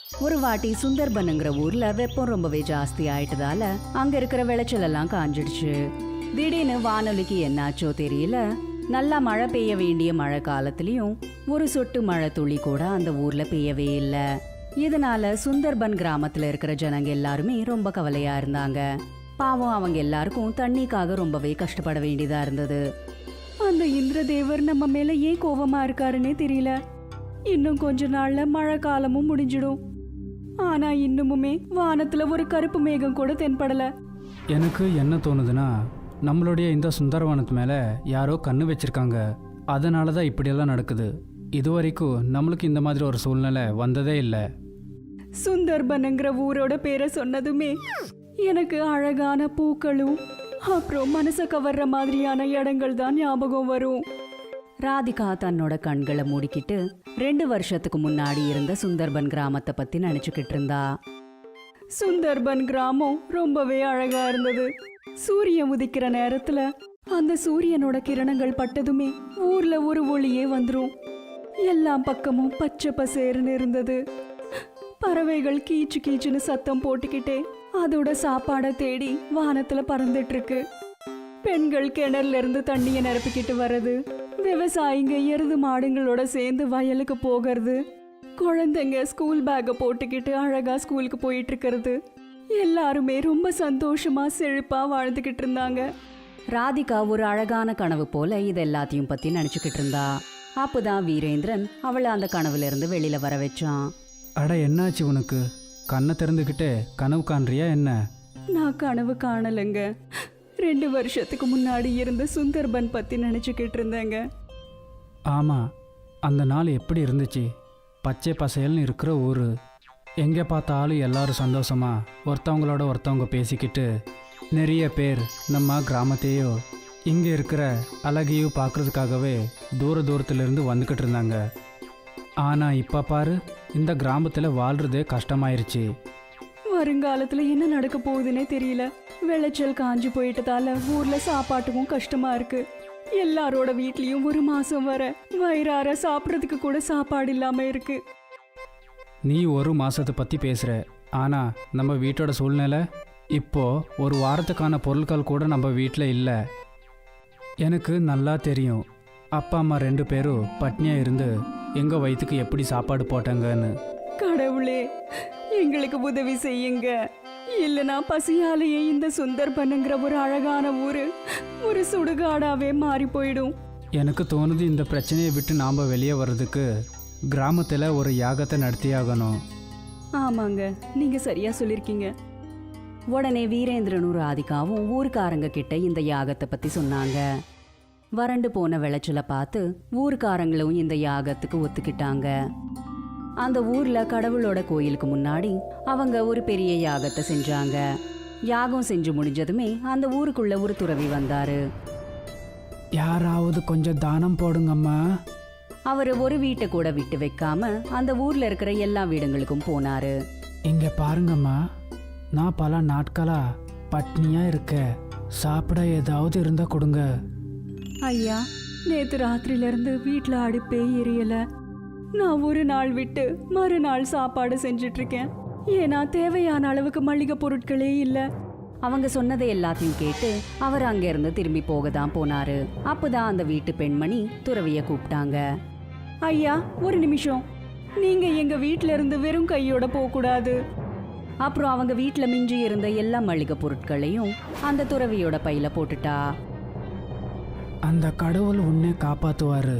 ஒரு வாட்டி சுந்தர்பனுங்கிற ஊர்ல வெப்பம் ரொம்பவே ஜாஸ்தி ஆயிட்டதால அங்க இருக்கிற விளைச்சல் எல்லாம் காஞ்சிடுச்சு. திடீர்னு வானொலிக்கு என்னாச்சோ தெரியல, நல்லா மழை பெய்ய வேண்டிய மழை காலத்திலயும் ஒரு சொட்டு மழை துளி கூட அந்த ஊர்ல பெய்யவே இல்ல. இதனால சுந்தர்பன் கிராமத்துல இருக்கிற ஜனங்க எல்லாருமே ரொம்ப கவலையா இருந்தாங்க. பாவம், அவங்க எல்லாருக்கும் தண்ணிக்காக ரொம்பவே கஷ்டப்பட வேண்டியதா இருந்தது. அந்த இந்திரதேவர் நம்ம மேல ஏன் கோபமா இருக்காருன்னே தெரியல. இன்னும் கொஞ்ச நாள்ல மழை காலமும் முடிஞ்சிடும். ஆனா இன்னுமுமே வானத்துல ஒரு கருப்பு மேகம் கூட தென்படல. எனக்கு என்ன தோணுதுன்னா, நம்மளுடைய இந்த சுந்தரவனத்து மேல யாரோ கண்ணு வச்சிருக்காங்க. அதனால தான் இப்படியெல்லாம் நடக்குது. இதுவரைக்கும் நம்மளுக்கு இந்த மாதிரி ஒரு சூழ்நிலை வந்ததே இல்லை. சுந்தர்பனுங்கிற ஊரோட பேரை சொன்னதுமே எனக்கு அழகான பூக்களும் அப்புறம் மனசை கவர்ற மாதிரியான இடங்கள் தான் ஞாபகம் வரும். ராதிகா தன்னோட கண்களை மூடிக்கிட்டு 2 வருஷத்துக்கு முன்னாடி இருந்த சுந்தர்பன் கிராமத்தை பத்தி நினைச்சுக்கிட்டு இருந்தா. சுந்தர்பன் கிராமம் ரொம்பவே அழகா இருந்தது. சூரியன் உதிக்கிற நேரத்துல அந்த சூரியனோட கிரணங்கள் பட்டதுமே ஊர்ல ஒரு ஒளியே வந்துரும். எல்லா பக்கமும் பச்சை பசேர்னு இருந்தது. பறவைகள் கீச்சு கீச்சுன்னு சத்தம் போட்டுக்கிட்டே அதோட சாப்பாடை தேடி வானத்துல பறந்துட்டு இருக்கு. பெண்கள் கிணறுல இருந்து தண்ணிய நிரப்பிக்கிட்டு வர்றது, விவசாயிங்க எருது மாடுங்களோட சேர்ந்து வயலுக்கு போகிறது, குழந்தைங்க ஸ்கூல் பேக்கை போட்டுக்கிட்டு அழகா ஸ்கூலுக்கு போயிட்டு இருக்கிறது, எல்லாருமே ரொம்ப சந்தோஷமா செழிப்பா வாழ்ந்துகிட்டு இருந்தாங்க. ராதிகா ஒரு அழகான கனவு போல இது எல்லாத்தையும் பத்தி நினைச்சுக்கிட்டு இருந்தா. அப்பதான் வீரேந்திரன் அவளை அந்த கனவுல இருந்து வெளியில வர வச்சான். அட, என்னாச்சு உனக்கு? கண்ணை திறந்துக்கிட்டே கனவு காண்றியா என்ன? நான் கனவு காணலைங்க. 2 வருஷத்துக்கு முன்னாடி இருந்த சுந்தர்பன் பத்தி நினைச்சுக்கிட்டு இருந்தேங்க. ஆமா, அந்த நாள் எப்படி இருந்துச்சு? பச்சை பசையல்னு இருக்கிற ஊரு. எங்கே பார்த்தாலும் எல்லாரும் சந்தோஷமா ஒருத்தவங்களோட ஒருத்தவங்க பேசிக்கிட்டு, நிறைய பேர் நம்ம கிராமத்தையோ இங்கே இருக்கிற அழகையும் பார்க்குறதுக்காகவே தூரத்திலிருந்து வந்துக்கிட்டு இருந்தாங்க. ஆனால் இப்போ பாரு, இந்த கிராமத்தில் வாழ்றதே கஷ்டமாயிருச்சு. வருங்காலத்துல என்ன நடக்க போகுதுன்னே தெரியல. விளைச்சல் காஞ்சு போயிட்டதால ஊர்ல சாப்பாட்டுக்கும் கஷ்டமா இருக்கு. எல்லாரோட வீட்லயும் ஒரு மாசம் வர வயிறார சாப்பிட்றதுக்கு கூட சாப்பாடு இல்லாம இருக்கு. நீ ஒரு மாசத்தை பற்றி பேசுகிற, ஆனால் நம்ம வீட்டோட சூழ்நிலை இப்போ ஒரு வாரத்துக்கான பொருட்கள் கூட நம்ம வீட்டில் இல்லை. எனக்கு நல்லா தெரியும், அப்பா அம்மா 2 பேரும் பட்னியாக இருந்து எங்கள் வயிற்றுக்கு எப்படி சாப்பாடு போட்டாங்கன்னு. கடவுளே, எங்களுக்கு உதவி செய்யுங்க. இல்லைனா பசியாலேயே இந்த சுந்தர்பனுங்கிற ஒரு அழகான ஊரு ஒரு சுடுகாடாவே மாறி போயிடும். எனக்கு தோணுது, இந்த பிரச்சனையை விட்டு நாம் வெளியே வர்றதுக்கு கிராமத்தில் ஒரு யாகத்தை நடத்தியாகணும். ஆமாங்க, நீங்க சரியா சொல்லிருக்கீங்க. உடனே வீரேந்திரனும் ராதிகாவும் ஊர்க்காரங்க கிட்ட இந்த யாகத்தை பத்தி சொன்னாங்க. வறண்டு போன விளைச்சலை பார்த்து ஊர்க்காரங்களும் இந்த யாகத்துக்கு ஒத்துக்கிட்டாங்க. அந்த ஊர்ல கடவுளோட கோயிலுக்கு முன்னாடி அவங்க ஒரு பெரிய யாகத்தை செஞ்சாங்க. யாகம் செஞ்சு முடிஞ்சதுமே அந்த ஊருக்குள்ள ஒரு துறவி வந்தாரு. யாராவது கொஞ்சம் தானம் போடுங்கம்மா. அவரு ஒரு வீட்டை கூட விட்டு வைக்காம அந்த ஊர்ல இருக்கிற எல்லா வீடுகளுக்கும் போனாரு. இங்க பாருங்கம்மா, நான் பல நாட்களா பட்னியா இருக்க, சாப்பிட ஏதாவது இருந்தா கொடுங்க. ஐயா, நேத்து ராத்திரில இருந்து வீட்டுல அடுப்பே எரியல. நான் ஒரு நாள் விட்டு மறுநாள் சாப்பாடு செஞ்சிட்டு இருக்கேன். ஏன்னா தேவையான அளவுக்கு மளிகை பொருட்களே இல்ல. அவங்க சொன்னதை எல்லாத்தையும் கேட்டு அவர் அங்க இருந்து திரும்பி போக தான் போனாரு. அப்பதான் அந்த வீட்டு பெண்மணி துறவிய கூப்பிட்டாங்க. ஐயா, ஒரு நிமிஷம், நீங்க எங்க வீட்டுல இருந்து வெறும் கையோட போக கூடாது. அப்புறம் அவங்க வீட்டுல மிஞ்சி இருந்த எல்லா மளிகை பொருட்களையும் அந்த துறவியோட பையில போட்டுட்டா. அந்த கடவுள் உன்னை காப்பாத்துவாரு.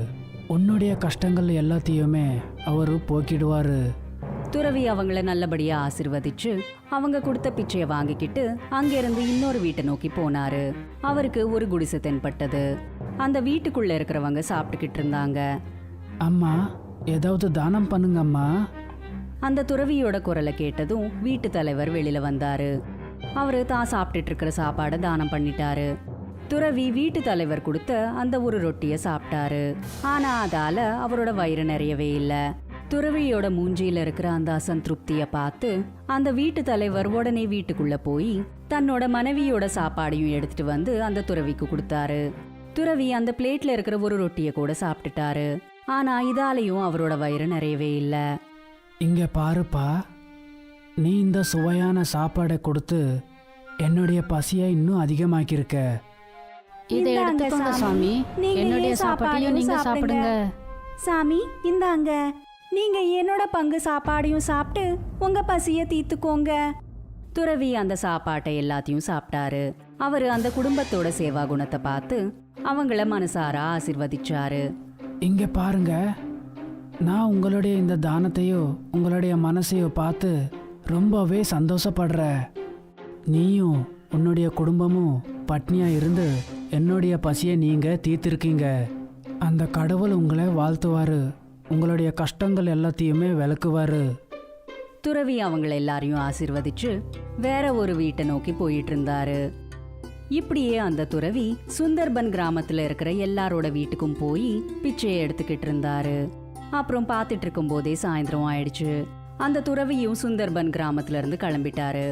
உன்னுடைய கஷ்டங்கள் எல்லாத்தையுமே அவரு போக்கிடுவாரு. துறவி அவங்கள நல்லபடியா ஆசிர்வதிச்சு அவங்க கொடுத்த பிச்சைய வாங்கிக்கிட்டு அங்கிருந்து இன்னொரு வீட்டை நோக்கி போனாரு. அவருக்கு ஒரு குடிசை தென்பட்டது. அந்த வீட்டுக்குள்ள இருக்கிறவங்க சாப்பிட்டுக்கிட்டு இருந்தாங்க. அம்மா, ஏதாவது தானம் பண்ணுங்க அம்மா. அந்த துறவியோட குரலை கேட்டதும் வீட்டு தலைவர் வெளியில வந்தாரு. அவரு தான் சாப்பிட்டுட்டு இருக்கிற சாப்பாடை தானம் பண்ணிட்டாரு. துறவி வீட்டு தலைவர் கொடுத்த அந்த ஒரு ரொட்டிய சாப்பிட்டாரு. ஆனா அதால அவரோட வயிறு நிறையவே இல்ல. துறவியோட மூஞ்சியில இருக்கிற அந்த அசந்திருப்திய பார்த்து அந்த வீட்டு தலைவர் உடனே வீட்டுக்குள்ள போய் தன்னோட மனைவியோட சாப்பாடையும் எடுத்துட்டு வந்து அந்த துறவிக்கு கொடுத்தாரு. துறவி அந்த பிளேட்ல இருக்கிற ஒரு ரொட்டிய கூட சாப்பிட்டுட்டாரு. ஆனா இதாலையும் அவரோட வயிறு நிறையவே இல்ல. இங்க பாருப்பா, நீ இந்த சுவையான சாப்பாடை கொடுத்து என்னுடைய பசியை இன்னும் அதிகமாக்கியிருக்க. இதை இந்தாங்க எடுத்துக்கோங்க சாமி. சாமி. நீங்க என்னுடைய ஏன் சாப்பாட்டையும் நீங்க சாப்பிடுங்க. சாப்பிடுங்க. சாமி இந்தாங்க, நீங்க என்னோட பங்கு சாப்பாடையும் சாப்பிட்டு உங்க பசிய தீர்த்துக்கோங்க. துறவி அந்த சாப்பாட்டை எல்லாத்தையும் சாப்பிட்டாரு. அவரு அந்த குடும்பத்தோட சேவா குணத்தை பார்த்து அவங்கள மனசார ஆசிர்வதிச்சாரு. இங்க பாருங்க, நான் உங்களுடைய இந்த தானத்தையோ உங்களுடைய மனசையோ பார்த்து ரொம்பவே சந்தோஷப்படுறேன். நீயும் உன்னுடைய குடும்பமும் பட்னியா இருந்து என்னுடைய பசியை நீங்க தீர்த்திருக்கீங்க. அந்த கடவுள் உங்களை வாழ்த்துவாரு, உங்களுடைய கஷ்டங்கள் எல்லாத்தையுமே விளக்குவாரு. துறவி அவங்கள எல்லாரையும் ஆசிர்வதிச்சு வேற ஒரு வீட்டை நோக்கி போயிட்டு இருந்தாரு. இப்படியே அந்த துறவி சுந்தர்பன் கிராமத்துல இருக்கிற எல்லாரோட வீட்டுக்கும் போய் பிச்சையை எடுத்துக்கிட்டு இருந்தாரு. அப்புறம் பார்த்துட்டு இருக்கும் போதே சாயந்தரம் ஆயிடுச்சு. அந்த துறவியும் சுந்தர்பன் கிராமத்துல இருந்து கிளம்பிட்டாரு.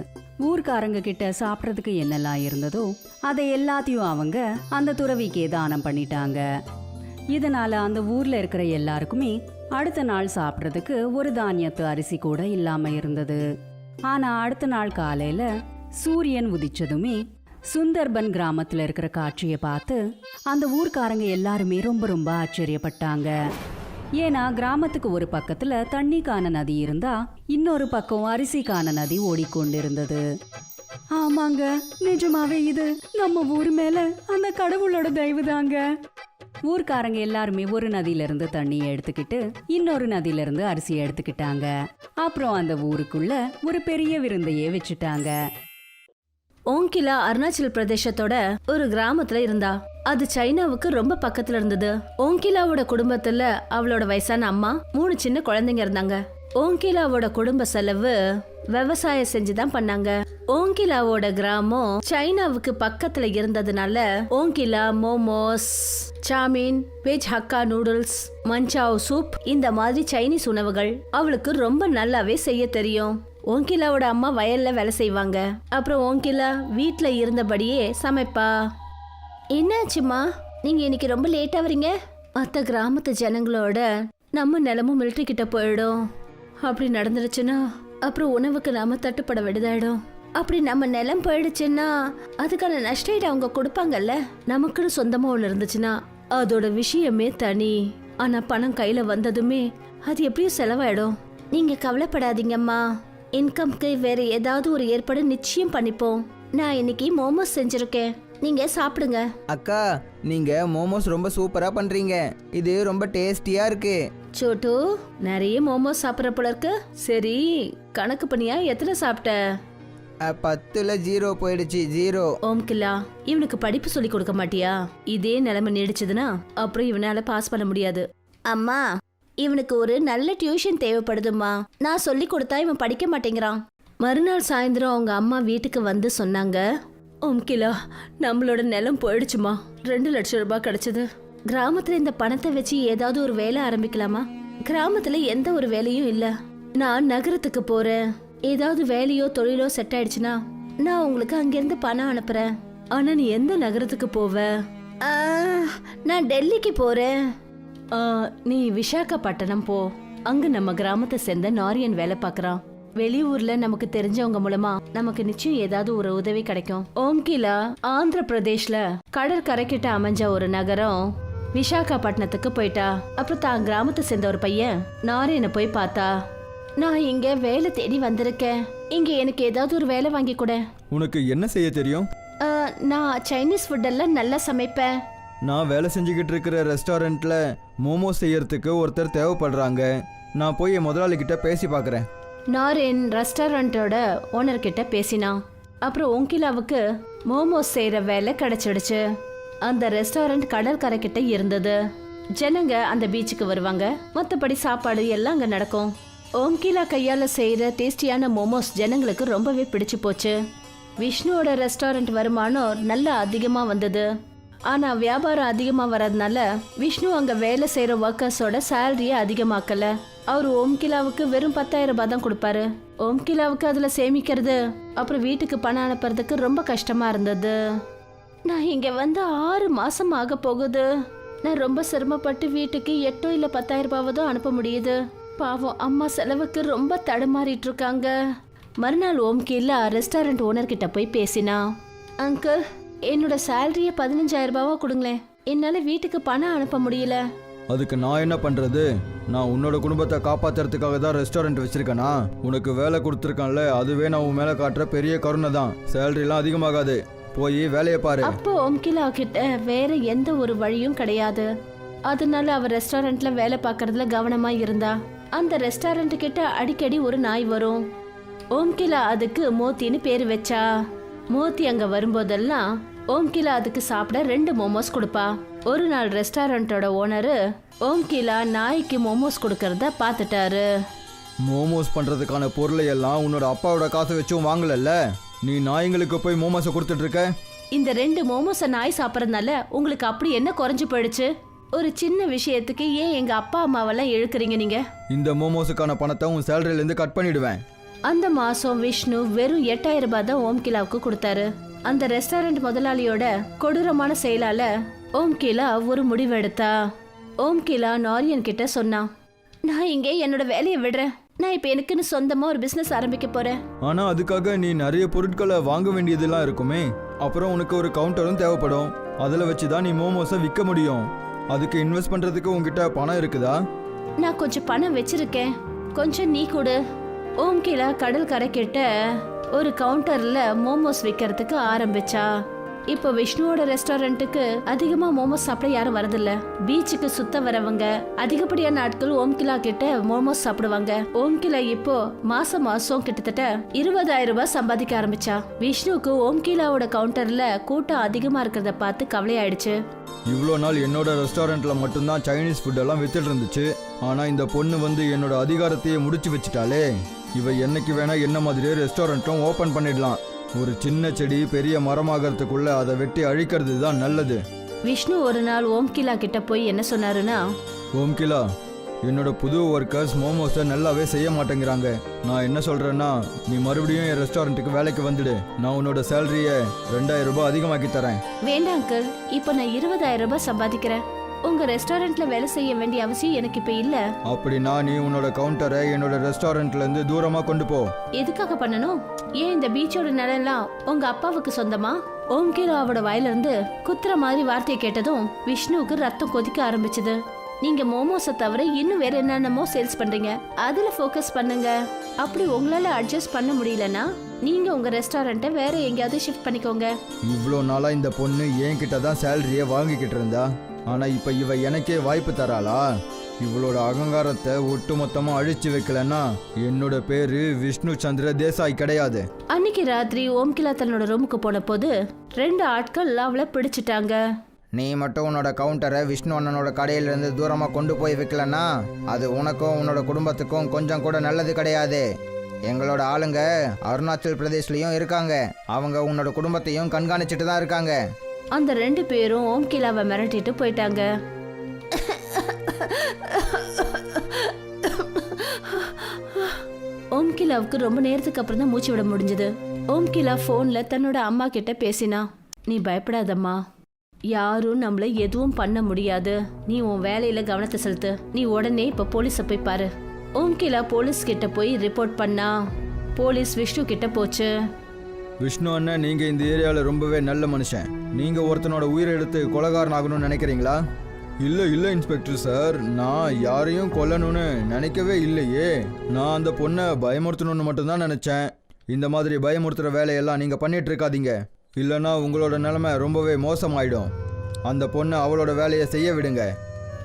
ஊர்க்காரங்க கிட்ட சாப்பிட்றதுக்கு என்னெல்லாம் இருந்ததோ அதை எல்லாத்தையும் அவங்க அந்த துறவிக்கே தானம் பண்ணிட்டாங்க. இதனால அந்த ஊர்ல இருக்கிற எல்லாருக்குமே அடுத்த நாள் சாப்பிட்றதுக்கு ஒரு தானியத்து அரிசி கூட இல்லாம இருந்தது. ஆனா அடுத்த நாள் காலையில சூரியன் உதிச்சதுமே சுந்தர்பன் கிராமத்துல இருக்கிற காட்சியை பார்த்து அந்த ஊர்க்காரங்க எல்லாருமே ரொம்ப ரொம்ப ஆச்சரியப்பட்டாங்க. ஏன்னா கிராமத்துக்கு ஒரு பக்கத்துல தண்ணிக்கான நதி இருந்தா இன்னொரு பக்கம் அரிசிக்கான நதி ஓடிக்கொண்டிருந்தது. ஆமாங்க, நிஜமாவே இது நம்ம ஊர் மேல அந்த கடவுளோட தயவு தாங்க. ஊர்க்காரங்க எல்லாருமே ஒரு நதியில இருந்து தண்ணியை எடுத்துக்கிட்டு இன்னொரு நதியில இருந்து அரிசியை எடுத்துக்கிட்டாங்க. அப்புறம் அந்த ஊருக்குள்ள ஒரு பெரிய விருந்தையே வச்சுட்டாங்க. ஓங்கிலா அருணாச்சல் பிரதேசத்தோட ஒரு கிராமத்துல இருந்தா. அது சைனாவுக்கு ரொம்ப பக்கத்துல இருந்தது. ஓங்கிலாவோட குடும்பத்துல அவளோட வயசான அம்மா 3 சின்ன குழந்தைங்க இருந்தாங்க. ஓங்கிலாவோட குடும்ப செலவு விவசாயம் செஞ்சுதான் பண்ணாங்க. ஓங்கிலாவோட கிராமம் சைனாவுக்கு பக்கத்துல இருந்ததுனால ஓங்கிலா மோமோஸ், சாமின், veg hakka noodles, manchow soup இந்த மாதிரி சைனீஸ் உணவுகள் அவளுக்கு ரொம்ப நல்லாவே செய்ய தெரியும். ஓங்கிலாவோட அம்மா வயல்ல வேலை செய்வாங்க. அப்புறம் ஓங்கிலா வீட்ல இருந்தபடியே சமைப்பா. என்னாச்சுமா, நீங்க இன்னைக்கு ரொம்ப லேட்டா வரீங்க? மற்ற கிராமத்து ஜனங்களோட நம்ம நிலமும் மிலிட்டரி கிட்ட போயிடும். அப்படி நடந்துருச்சுன்னா அப்புறம் உணவுக்கு நாம தட்டுப்பட வேண்டியதாயிடும். அப்படி நம்ம நிலம் போயிடுச்சுன்னா அதுக்கான நஷ்டஈடு அவங்க கொடுப்பாங்கல்ல. நமக்குன்னு சொந்தமா ஒண்ணு இருந்துச்சுன்னா அதோட விஷயமே தனி. ஆனா பணம் கையில வந்ததுமே அது எப்படியும் செலவாயிடும். நீங்க கவலைப்படாதீங்கம்மா, இன்கம்க்கு வேற ஏதாவது ஒரு ஏற்பாடு நிச்சயம் பண்ணிப்போம். நான் இன்னைக்கு மோமோஸ் செஞ்சிருக்கேன், நீங்க சாப்பிடுங்க. அக்கா, நீங்க மோமோஸ் ரொம்ப சூப்பரா பண்றீங்க. இது ரொம்ப டேஸ்டியா இருக்கு. சோட்டு, நிறைய மோமோஸ் சாப்பிட்ற போல இருக்கு. சரி, கணக்கு பண்ணியா எத்தனை சாப்பிட்ட? 10ல் 0 போயிடுச்சு. 0. ஓம்கிலா, இவனுக்கு படிப்பு சொல்லி கொடுக்க மாட்டியா? இதே நிலைமை நீடிச்சதுன்னா அப்புறம் இவனால பாஸ் பண்ண முடியாது. அம்மா, இவனுக்கு ஒரு நல்ல டியூஷன் தேவைப்படுதுமா. நான் சொல்லி கொடுத்தா இவன் படிக்க மாட்டேங்கிறான். மறுநாள் சாயந்தரம் அவங்க அம்மா வீட்டுக்கு வந்து சொன்னாங்க, ஓம்கிலா, நம்மளோட நிலம் போயிடுச்சுமா. 2 லட்சம் ரூபாய் கிடைச்சது. கிராமத்துல இந்த பணத்தை வச்சு ஏதாவது ஒரு வேலை ஆரம்பிக்கலாமா? கிராமத்துல எந்த ஒரு வேலையும் இல்ல. நான் நகரத்துக்கு போறேன். ஏதாவது வேலையோ தொழிலோ செட் ஆயிடுச்சுன்னா நான் உங்களுக்கு அங்கிருந்து பணம் அனுப்புறேன். ஆனா நீ எந்த நகரத்துக்கு போவ? நான் டெல்லிக்கு போறேன். நீ விசாகப்பட்டினம் போ. அங்க நம்ம கிராமத்தை சேர்ந்த நாரியன் வேலை பாக்குறான். வெளியூர்ல நமக்கு தெரிஞ்சவங்க மூலமா நமக்கு நிச்சயம் ஏதாவது ஒரு உதவி கிடைக்கும். ஓம்கிலா ஆந்திர பிரதேஷ்ல கடற்கரை கிட்ட அமைஞ்ச ஒரு நகரம் விசாகப்பட்டினத்துக்கு போயிட்டா. அப்புறம் தான் கிராமத்தை சேர்ந்த ஒரு பையன் நாரியனை போய் பார்த்தா. நான் இங்க வேலை தேடி வந்திருக்கேன், இங்க எனக்கு ஏதாவது ஒரு வேலை வாங்கி கொட. உனக்கு என்ன செய்ய தெரியும்? நான் சைனீஸ் ஃபுட் எல்லாம் நல்லா சமைப்பேன். நான் வேலை செஞ்சுக்கிட்டு இருக்கிற ரெஸ்டாரண்ட்ல மோமோஸ் செய்யறதுக்கு ஒருத்தர் தேவைப்படுறாங்க. நான் போய் என் முதலாளிகிட்ட பேசி பார்க்குறேன். நாரின் ரெஸ்டாரண்டோட ஓனர் கிட்ட பேசினான். அப்புறம் ஓங்கிலாவுக்கு மோமோஸ் செய்யற வேலை கிடைச்சிடுச்சு. அந்த ரெஸ்டாரண்ட் கடற்கரை கிட்ட இருந்தது. ஜனங்க அந்த பீச்சுக்கு வருவாங்க. மற்றபடி சாப்பாடு எல்லாம் அங்க நடக்கும். ஓம்கிலா கையால செய்யற டேஸ்டியான மோமோஸ் ஜனங்களுக்கு ரொம்பவே பிடிச்சு போச்சு. விஷ்ணுவோட ரெஸ்டாரண்ட் வருமானம் நல்லா அதிகமா வந்தது. ஆனா வியாபாரம் அதிகமா வர்றதுனால விஷ்ணு அங்க வேலை செய்யற ஒர்க்கர்ஸோட சேலரியை அதிகமாக்கல. அவர் ஓம்கிலாவுக்கு வெறும் 10,000 ரூபாய் தான் கொடுப்பாரு. ஓம்கிலாவுக்கு அதுல சேமிக்கிறது அப்புறம் வீட்டுக்கு பணம் அனுப்புறதுக்கு ரொம்ப கஷ்டமா இருந்தது. நான் இங்க வந்து 6 மாசம் ஆக போகுது. நான் ரொம்ப சிரமப்பட்டு வீட்டுக்கு 8 இல்ல 10,000 ரூபாய் தான் அனுப்ப முடியுது. பாவம் அம்மா செலவுக்கு ரொம்ப தடுமாறிட்டு இருக்காங்க. மறுநாள் ஓம்கிலா ரெஸ்டாரண்ட் ஓனர் கிட்ட போய் பேசினா. அங்கிள், என்னோட சேலரியை 15,000 ரூபாவா கொடுங்களேன். என்னால வீட்டுக்கு பணம் அனுப்ப முடியல. அதுக்கு நான் என்ன பண்ணுறது? நான் உன்னோட குடும்பத்தை காப்பாற்றுறதுக்காக தான் ரெஸ்டாரண்ட் வச்சுருக்கேனா? உனக்கு வேலை கொடுத்துருக்கான்ல, அதுவே நான் உன் மேலே காட்டுற பெரிய கருணை தான். சேலரிலாம் அதிகமாகாது, போய் வேலையை பாரு. அப்போ ஓம்கிலா கிட்ட வேற எந்த ஒரு வழியும் கிடையாது. அதனால அவ ரெஸ்டாரண்ட்ல வேலை பார்க்கறதுல கவனமா இருந்தா. அந்த ரெஸ்டாரண்ட் கிட்ட அடிக்கடி ஒரு நாய் வரும். ஓம்கிலா அதுக்கு மோத்தின்னு பேரு வச்சா. மோத்தி அங்க வரும்போதெல்லாம் ஓம்கிலா அதுக்கு சாப்பிட 2 மோமோஸ் கொடுப்பா. ஒரு நாள் ரெஸ்டாரண்டோட ஓனரு ஓம்கிலா நாய்க்கு மோமோஸ் கொடுக்கறத பார்த்துட்டாரு. மோமோஸ் பண்ணுறதுக்கான பொருளை எல்லாம் உன்னோட அப்பாவோட காசை வச்சும் வாங்கலல்ல, நீ நாய்ங்களுக்கு போய் மோமோஸை கொடுத்துட்ருக்க. இந்த 2 மோமோஸை நாய் சாப்பிட்றதுனால உங்களுக்கு அப்படி என்ன குறைஞ்சு போயிடுச்சு? ஒரு சின்ன விஷயத்துக்கு ஏன் எங்க அப்பா அம்மாவெல்லாம் இழுக்கிறீங்க நீங்க? இந்த மோமோஸுக்கான பணத்தை உன் சேலரியிலேருந்து கட் பண்ணிடுவேன். அந்த மாசம் விஷ்ணு வெறும் 8,000 ரூபாய் தான் ஓம்கிலாவுக்கு கொடுத்தாரு. அந்த ரெஸ்டாரண்ட் முதலாளியோட கொடூரமான செயலால ஓம்கிலா ஒரு முடிவெடுத்தா. ஓம்கிலா நாரியன் கிட்ட சொன்னா, நான் இங்கே என்னோட வேலையை விடுறேன். நான் இப்ப எனக்குன்னு சொந்தமா ஒரு பிசினஸ் ஆரம்பிக்க போறேன். ஆனால் அதுக்காக நீ நிறைய பொருட்களை வாங்க வேண்டியதெல்லாம் இருக்குமே. அப்புறம் உனக்கு ஒரு கவுண்டரும் தேவைப்படும். அதில் வச்சு தான் நீ மோமோஸை விற்க முடியும். அதுக்கு இன்வெஸ்ட் பண்ணுறதுக்கு உங்ககிட்ட பணம் இருக்குதா? நான் கொஞ்சம் பணம் வச்சிருக்கேன், கொஞ்சம் நீ கொடு. ஓம்கிலா கடல் கரை கிட்ட ஒரு கவுண்டர்ல மோமோஸ் விற்கிறதுக்கு ஆரம்பிச்சா. இப்போ விஷ்ணுவோட ரெஸ்டாரண்ட்டுக்கு அதிகமா மோமோஸ் சாப்பிட யாரும் வரதில்ல. பீச்சுக்கு சுத்த வரவங்க அதிகப்படியான நாட்கள் ஓம்கிலா கிட்ட மோமோஸ் சாப்பிடுவாங்க. ஓம்கிலா இப்போ மாசம் கிட்டத்தட்ட 20,000 ரூபாய் சம்பாதிக்க ஆரம்பிச்சா. விஷ்ணுக்கு ஓம்கிலாவோட கவுண்டர்ல கூட்டம் அதிகமா இருக்கிறத பார்த்து கவலையாயிடுச்சு. இவ்வளோ நாள் என்னோட ரெஸ்டாரண்ட்டில் மட்டும்தான் சைனீஸ் ஃபுட்டெல்லாம் வித்துட்டு இருந்துச்சு. ஆனால் இந்த பொண்ணு வந்து என்னோட அதிகாரத்தையே முடிச்சு வச்சுட்டாலே. இவ என்னைக்கு வேணா என்ன மாதிரியே ரெஸ்டாரண்ட்டும் ஓப்பன் பண்ணிடலாம். ஒரு சின்ன செடி பெரிய மரமாகறதுக்குள்ள அதை வெட்டி அழிக்கிறது தான் நல்லது. விஷ்ணு ஒரு நாள் ஓம்கிலா கிட்ட போய் என்ன சொன்னாருன்னா, ஓம்கிலா, என்னோட புது ஒர்க்கர்ஸ் மோமோஸை நல்லாவே செய்ய மாட்டேங்கிறாங்க. நான் என்ன சொல்கிறேன்னா, நீ மறுபடியும் என் ரெஸ்டாரண்ட்டுக்கு வேலைக்கு வந்துடு. நான் உன்னோட சேலரியை 2,000 ரூபாய் அதிகமாக்கி தரேன். வேண்டாம் அங்கிள், இப்போ நான் 20,000 ரூபாய் சம்பாதிக்கிறேன். உங்க ரெஸ்டாரண்ட்ல வேலை செய்ய வேண்டிய அவசியம் எனக்கு இப்ப இல்ல. அப்படின்னா நீ உன்னோட கவுண்டரை என்னோட ரெஸ்டாரண்ட்ல இருந்து தூரமா கொண்டு போ. எதுக்காக பண்ணணும்? ஏன் இந்த பீச்சோட நிலம் உங்க அப்பாவுக்கு சொந்தமா? ஓம்கிலாவோட வாயில இருந்து குத்துற மாதிரி வார்த்தையை கேட்டதும் விஷ்ணுவுக்கு ரத்தம் கொதிக்க ஆரம்பிச்சது. நீங்க மோமோஸை தவிர இன்னும் வேற என்னென்னமோ சேல்ஸ் பண்றீங்க, அதுல ஃபோக்கஸ் பண்ணுங்க. அப்படி உங்களால அட்ஜஸ்ட் பண்ண முடியலன்னா நீங்க உங்க ரெஸ்டாரண்ட்டை வேற எங்கேயாவது ஷிஃப்ட் பண்ணிக்கோங்க. இவ்வளோ நாளா இந்த பொண்ணு என்கிட்ட தான் சேலரியை வாங்கிக்கிட்டு இருந்தா. ஆனா இப்ப இவ எனக்கே வாய்ப்பு தராளா? இவளோட அகங்காரத்தை ஒட்டு மொத்தமா அழிச்சு வைக்கலன்னா என்னோட பேரு விஷ்ணு சந்திர தேசாய் கிடையாது. அன்னைக்கு ராத்திரி ஓம்கிலா தன்னோட ரூமுக்கு போன போது 2 ஆட்கள் அவளை பிடிச்சிட்டாங்க. நீ மட்டும் உன்னோட கவுண்டரை விஷ்ணு அண்ணனோட கடையிலேருந்து தூரமாக கொண்டு போய் விற்கலன்னா அது உனக்கும் உன்னோட குடும்பத்துக்கும் கொஞ்சம் கூட நல்லது கிடையாது. எங்களோட ஆளுங்க அருணாச்சல் பிரதேஷ்லேயும் இருக்காங்க. அவங்க உன்னோட குடும்பத்தையும் கண்காணிச்சுட்டு தான் இருக்காங்க. அந்த 2 பேரும் ஓம்கிலாவை மிரட்டிட்டு போயிட்டாங்க. ஓம்கிலாவுக்கு ரொம்ப நேரத்துக்கு அப்புறம் தான் மூச்சு விட முடிஞ்சது. ஓம்கிலா போன்ல தன்னோட அம்மா கிட்ட பேசினா, நீ பயப்படாதம்மா, யாரும் நம்மள எதுவும் பண்ண முடியாது. நீ உன் வேலையில கவனத்தை செலுத்து. நீ உடனே இப்ப போலீஸை போய் பாரு. ஓம்கிலா போலீஸ் கிட்ட போய் ரிப்போர்ட் பண்ணா. போலீஸ் விஷ்ணு கிட்ட போச்சு. விஷ்ணு அண்ணன், நீங்க இந்த ஏரியாவில் ரொம்பவே நல்ல மனுஷன். நீங்க ஒருத்தனோட உயிரை எடுத்து கொலைகாரன் ஆகணும்னு நினைக்கிறீங்களா? இல்லை இன்ஸ்பெக்டர் சார், நான் யாரையும் கொல்லணும்னு நினைக்கவே இல்லையே. நான் அந்த பொண்ணை பயமுறுத்தணும்னு மட்டும்தான் நினைச்சேன். இந்த மாதிரி பயமுறுத்துற வேலையெல்லாம் நீங்க பண்ணிட்டு இருக்காதீங்க, இல்லைன்னா உங்களோட நிலைமை ரொம்பவே மோசமாயிடும். அந்த பொண்ணை அவளோட வேலையை செய்ய விடுங்க.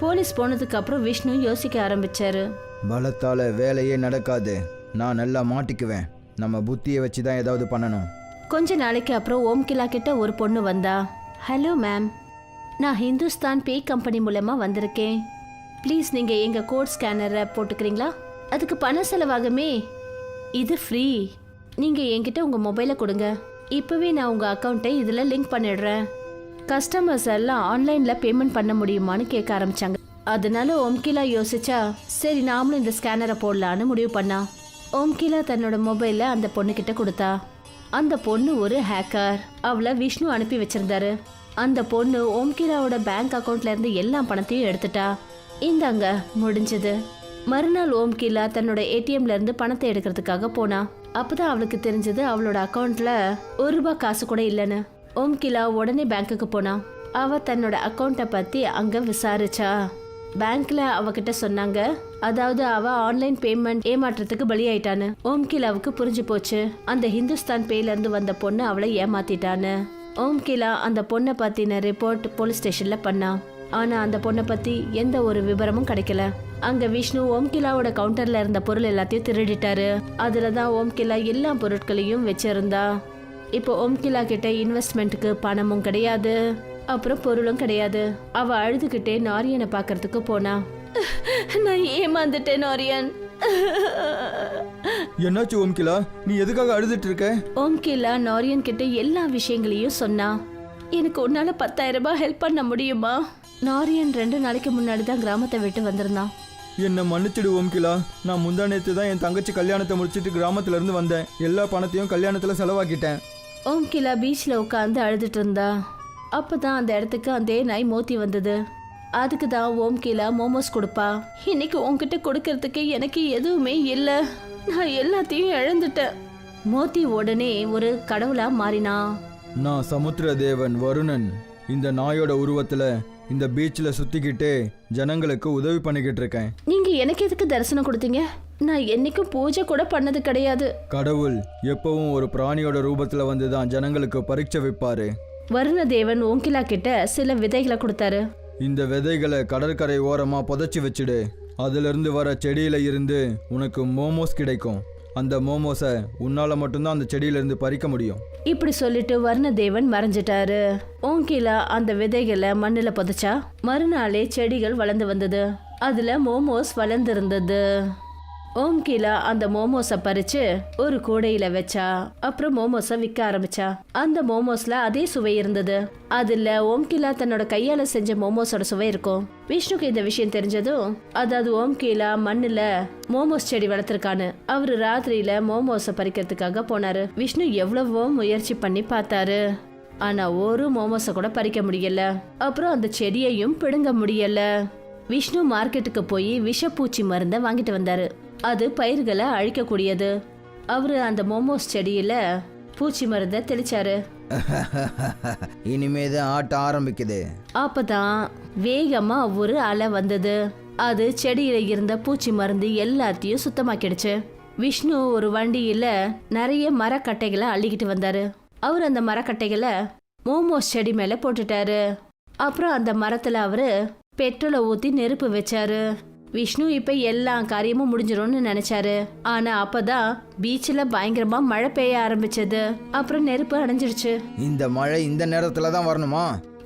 போலீஸ் போனதுக்கு அப்புறம் விஷ்ணு யோசிக்க ஆரம்பிச்சாரு. பலத்தால வேலையே நடக்காது. நான் நல்லா மாட்டிக்குவேன். நம்ம புத்தியை வச்சு தான் ஏதாவது பண்ணணும். கொஞ்ச நாளைக்கு அப்புறம் ஓம்கிலா கிட்ட ஒரு பொண்ணு வந்தா. ஹலோ மேம், நான் ஹிந்துஸ்தான் பே கம்பெனி மூலமா வந்திருக்கேன். ப்ளீஸ் நீங்க எங்க கோட் ஸ்கேனரை போட்டுக்கிறீங்களா? அதுக்கு பண செலவாகுமே. இது ஃப்ரீ. நீங்க என்கிட்ட உங்க மொபைலை கொடுங்க. இப்பவே நான் உங்க அக்கௌண்ட்டை இதுல லிங்க் பண்ணிடுறேன். கஸ்டமர்ஸ் எல்லாம் ஆன்லைன்ல பேமெண்ட் பண்ண முடியுமான்னு கேட்க ஆரம்பிச்சாங்க. அதனால ஓம்கிலா யோசிச்சா, சரி நாமளும் இந்த ஸ்கேனரை போடலான்னு முடிவு பண்ணா. ஓம்கிலா தன்னோட மொபைலை அந்த பொண்ணு கிட்ட கொடுத்தா. அந்த பொண்ணு ஒரு ஹேக்கர். அவளை விஷ்ணு அனுப்பி வச்சிருந்தாரு. அந்த பொண்ணு ஓம்கிலாவோட பேங்க் அக்கௌண்ட்ல இருந்து எல்லா பணத்தையும் எடுத்துட்டா. இந்தாங்க முடிஞ்சது. மறுநாள் ஓம்கிலா தன்னோட ஏடிஎம்ல இருந்து பணத்தை எடுக்கிறதுக்காக போனா. அப்பதான் அவளுக்கு தெரிஞ்சது அவளோட அக்கவுண்ட்ல ₹1 காசு கூட இல்லைன்னு. ஓம்கிலா உடனே பேங்க்குக்கு போனா. அவ தன்னோட அக்கவுண்ட்டை பத்தி அங்க விசாரிச்சா. பேங்க்ல அவகிட்ட சொன்னாங்க, அதாவது அவ ஆன்லைன் பேமெண்ட் ஏமாற்றத்துக்கு பலியாயிட்டான்னு. ஓம்கிலாவுக்கு புரிஞ்சு போச்சு அந்த ஹிந்துஸ்தான் பேல இருந்து வந்த பொண்ணு அவளை ஏமாத்திட்டான்னு. ஓம்கிலா அந்த பொண்ணை பத்தின ரிப்போர்ட் போலீஸ் ஸ்டேஷன்ல பண்ணா. ஆனா அந்த பொண்ணை பத்தி எந்த ஒரு விவரமும் கிடைக்கல. அங்க விஷ்ணு ஓம்கிலாவோட கவுண்டர்ல இருந்த பொருள் எல்லாத்தையும் திருடிட்டாரு. அதுலதான் ஓம்கிலா எல்லா பொருட்களையும் வச்சிருந்தா. இப்போ ஓம்கிலா கிட்ட இன்வெஸ்ட்மெண்ட்டுக்கு பணமும் கிடையாது, அப்புறம் பொருளும் கிடையாது. அவ அழுதுகிட்டே நாரியனை பாக்குறதுக்கு போனா. நான் ஏமாந்துட்டேன் நாரியன். என்னாச்சு ஓம்கிலா, நீ எதுக்காக அழுதுட்டு இருக்க? ஓம்கிலா நாரியன் கிட்ட எல்லா விஷயங்களையும் சொன்னா. எனக்கு உன்னால 10,000 ரூபாய் ஹெல்ப் பண்ண முடியுமா? நாரியன் 2 நாளைக்கு முன்னாடி தான் கிராமத்தை விட்டு வந்திருந்தான். என்னை மன்னிச்சிடு ஓம்கிலா, நான் முந்தா நேத்து தான் என் தங்கச்சி கல்யாணத்தை முடிச்சிட்டு கிராமத்துல இருந்து வந்தேன். எல்லா பணத்தையும் கல்யாணத்துல செலவாக்கிட்டேன். ஓம்கிலா பீச்ல உட்காந்து அழுதுட்டு இருந்தா. அப்பதான் அந்த இடத்துக்கு அந்த நாய் மோத்தி வந்தது. அதுக்கு தான் ஓம்கிலா மோமோஸ் கொடுப்பா. இன்னைக்கு உன்கிட்ட கொடுக்கறதுக்கு எனக்கு எதுவுமே இல்லை, நான் எல்லாத்தையும் இழந்துட்டேன். மோத்தி உடனே ஒரு கடவுளா மாறினா. நான் சமுத்திர தேவன் வருணன். இந்த நாயோட உருவத்துல இந்த பீச்சில் சுத்திக்கிட்டு ஜனங்களுக்கு உதவி பண்ணிக்கிட்டு இருக்கேன். நீங்க எனக்கு எதுக்கு தரிசனம் கொடுத்தீங்க? நான் என்னைக்கும் பூஜை கூட பண்ணது கிடையாது. கடவுள் எப்பவும் ஒரு பிராணியோட ரூபத்துல வந்து தான் ஜனங்களுக்கு பரீட்சை வைப்பாரு. வருணதேவன் ஓங்கிலா கிட்ட சில விதைகளை கொடுத்தாரு. இந்த விதைகளை கடற்கரை ஓரமா புதைச்சி வச்சுடு. அதுல இருந்து வர செடியில இருந்து உனக்கு மோமோஸ் கிடைக்கும். அந்த மோமோஸை உன்னால மட்டும்தான் அந்த செடியில இருந்து பறிக்க முடியும். இப்படி சொல்லிட்டு வருணதேவன் மறைஞ்சிட்டாரு. ஓங்கிலா அந்த விதைகளை மண்ணுல புதைச்சா. மறுநாளே செடிகள் வளர்ந்து வந்தது. அதுல மோமோஸ் வளர்ந்திருந்தது. ஓம்கிலா அந்த மோமோஸை பறிச்சு ஒரு கூடையில வச்சா. அப்புறம் மோமோஸை விற்க ஆரம்பிச்சா. அந்த மோமோஸ்ல அதே சுவை இருந்தது. அதுல ஓம்கிலா தன்னோட கையால செஞ்ச மோமோஸோட சுவை இருக்கும். விஷ்ணுக்கு இந்த விஷயம் தெரிஞ்சதும், அதாவது ஓம்கிலா மண்ணுல மோமோஸ் செடி வளர்த்திருக்கான்னு, அவரு ராத்திரியில மோமோஸை பறிக்கிறதுக்காக போனாரு. விஷ்ணு எவ்வளவோ முயற்சி பண்ணி பார்த்தாரு. ஆனா ஒரு மோமோஸை கூட பறிக்க முடியல. அப்புறம் அந்த செடியையும் பிடுங்க முடியல. விஷ்ணு மார்க்கெட்டுக்கு போய் விஷப்பூச்சி மருந்தை வாங்கிட்டு வந்தாரு. அது பயிர்களை அழிக்கக்கூடியது. அவரு அந்த மோமோஸ் செடியில பூச்சி மருந்தை தெளிச்சாரு. இனிமேதான் ஆட்டம் ஆரம்பிக்குது. அப்பதான் வேகமா ஒரு அலை வந்தது. அது செடியில இருந்த பூச்சி மருந்து எல்லாத்தையும் சுத்தமாக்கிடுச்சு. விஷ்ணு ஒரு வண்டியில நிறைய மரக்கட்டைகளை அள்ளிக்கிட்டு வந்தாரு. அவர் அந்த மரக்கட்டைகளை மோமோஸ் செடி மேல போட்டுட்டாரு. அப்புறம் அந்த மரத்துல அவரு பெட்ரோலை ஊத்தி நெருப்பு வச்சாரு. விஷ்ணு இப்ப எல்லா காரியமும் முடிஞ்சிரும்னு நினைச்சாரு. ஆனா அப்பதான் பீச்ல பயங்கரமா மழை பெய்ய ஆரம்பிச்சது. அப்புறம் நெருப்பு அணைஞ்சிடுச்சு. இந்த மழை இந்த நேரத்துல தான் வரணுமா?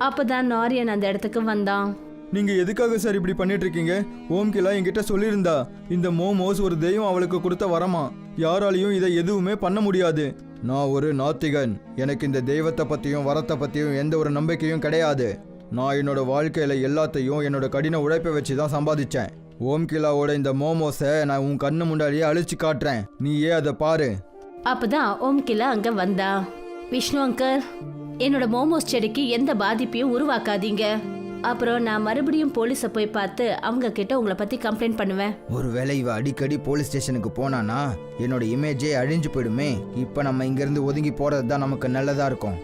அப்பதான் நாரியன் அந்த இடத்துக்கு வந்தான். நீங்க எதுக்காக சார் இப்படி பண்ணிட்டு இருக்கீங்க? ஓம்கிலா என்கிட்ட சொல்லியிருந்தா இந்த மோமோஸ் ஒரு தெய்வம் அவளுக்கு கொடுத்த வரமா. யாராலையும் இதை எதுவுமே பண்ண முடியாது. நான் ஒரு நாத்திகன். எனக்கு இந்த தெய்வத்தை பத்தியும் வரத்தை பத்தியும் எந்த ஒரு நம்பிக்கையும் கிடையாது. நான் என்னோட வாழ்க்கையில எல்லாத்தையும் என்னோட கடின உழைப்பை வச்சு தான் சம்பாதிச்சேன். ஓம்கிலாவோட இந்த மோமோஸை நான் உன் கண்ணு முன்னாடியே அழிச்சு காட்டுறேன். நீயே அதை பாரு. அப்பதான் ஓம்கிலா அங்க வந்தா. விஷ்ணு அங்கர், என்னோட மோமோஸ் செடிக்கு எந்த பாதிப்பையும் உருவாக்காதீங்க. அப்புறம் நான் மறுபடியும் போலீஸை போய் பார்த்து அவங்க கிட்ட உங்களை பத்தி கம்ப்ளைண்ட் பண்ணுவேன். ஒருவேளை இவ அடிக்கடி போலீஸ் ஸ்டேஷனுக்கு போனானா என்னோட இமேஜே அழிஞ்சு போயிடுமே. இப்ப நம்ம இங்க இருந்து ஒதுங்கி போறது தான் நமக்கு நல்லதா இருக்கும்.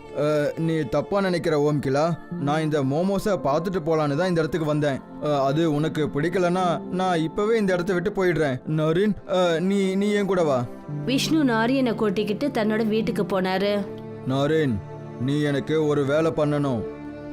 நீ தப்பா நினைக்கிற ஓம்கிலா. நான் இந்த மோமோஸை பார்த்துட்டு போலான்னு தான் இந்த இடத்துக்கு வந்தேன். அது உனக்கு பிடிக்கலன்னா நான் இப்பவே இந்த இடத்த விட்டு போயிடுறேன். நரீன், நீ ஏன் கூட வா. விஷ்ணு நாரியனை கூட்டிக்கிட்டு தன்னோட வீட்டுக்கு போனாரு. நரீன், நீ எனக்கு ஒரு வேலை பண்ணணும்.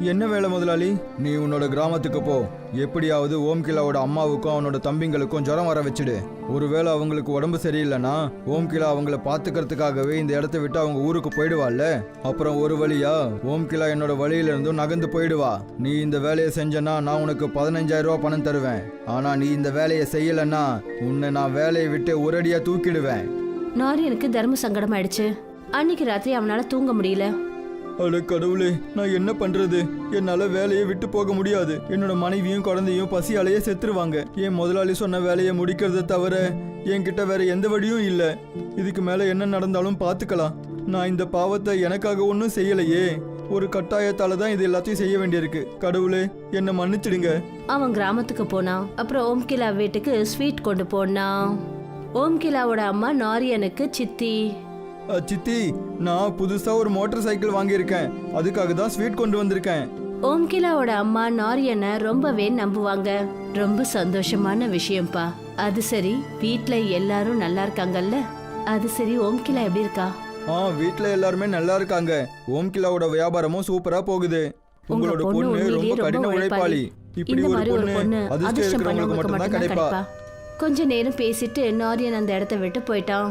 என்ன வேலை முதலாளி? நீ உன்னோட கிராமத்துக்கு போ. எப்படியாவது ஓம்கிலாவோட அம்மாவுக்கும் அவனோட தம்பிங்களுக்கும் ஜுரம் வர வச்சுடு. ஒருவேளை அவங்களுக்கு உடம்பு சரியில்லைன்னா ஓம்கிலா அவங்கள பாத்துக்கிறதுக்காகவே இந்த இடத்த விட்டு அவங்க ஊருக்கு போயிடுவாள்ல. அப்புறம் ஒரு வழியா ஓம்கிலா என்னோட வழியில இருந்தும் நகர்ந்து போயிடுவா. நீ இந்த வேலையை செஞ்சனா நான் உனக்கு 15,000 ரூபாய் பணம் தருவேன். ஆனா நீ இந்த வேலையை செய்யலன்னா உன்னை நான் வேலையை விட்டு ஒரடியா தூக்கிடுவேன். நாரியனுக்கு தர்ம சங்கடம் ஆயிடுச்சு. அன்னைக்கு ராத்திரி அவனால தூங்க முடியல. அட கடவுளே, நான் என்ன பண்றது? என்னால வேலையை விட்டு போக முடியாது. என்னோட மனைவியும் குழந்தையும் பசியாலேயே செத்துருவாங்க. என் முதலாளி சொன்ன வேலையை முடிக்கிறத தவிர என்கிட்ட வேற எந்த வழியும் இல்லை. இதுக்கு மேல என்ன நடந்தாலும் பார்த்துக்கலாம். நான் இந்த பாவத்தை எனக்காக ஒன்றும் செய்யலையே. ஒரு கட்டாயத்தால தான் இது எல்லாத்தையும் செய்ய வேண்டியிருக்கு. கடவுளே என்னை மன்னிச்சிடுங்க. அவன் கிராமத்துக்கு போனான். அப்புறம் ஓம்கிலா வீட்டுக்கு ஸ்வீட் கொண்டு போனான். ஓம்கிலாவோட அம்மா நாரியனுக்கு சித்தி. சித்தி, நான் புதுசா ஒரு மோட்டார் சைக்கிள் வாங்கியிருக்கேன். அதுக்காக தான் ஸ்வீட் கொண்டு வந்திருக்கேன். ஓம்கிலாவோட அம்மா நாரியனை ரொம்பவே நம்புவாங்க. ரொம்ப சந்தோஷமான விஷயம்ப்பா. அது சரி, வீட்ல எல்லாரும் நல்லா இருக்காங்கல்ல? அது சரி, ஓம்கிலா எப்படி இருக்கா? வீட்ல எல்லாருமே நல்லா இருக்காங்க. ஓம்கிலாவோட வியாபாரமும் சூப்பரா போகுது. உங்களோட பொண்ணு உண்மையிலேயே ரொம்ப கடின உழைப்பாளி. இப்படி இந்த ஒரு மாதிரி ஒரு பொண்ணு பொண்ணு அதிர்ஷ்டம் அதிர்ஷ்டம் இருக்கிறவங்களுக்கு பண்ணவங்களுக்கு மட்டும்தான் மட்டும்தான் கிடைப்பா. கிடைப்பா. கொஞ்ச நேரம் பேசிட்டு நாரியன் அந்த இடத்த விட்டு போயிட்டான்.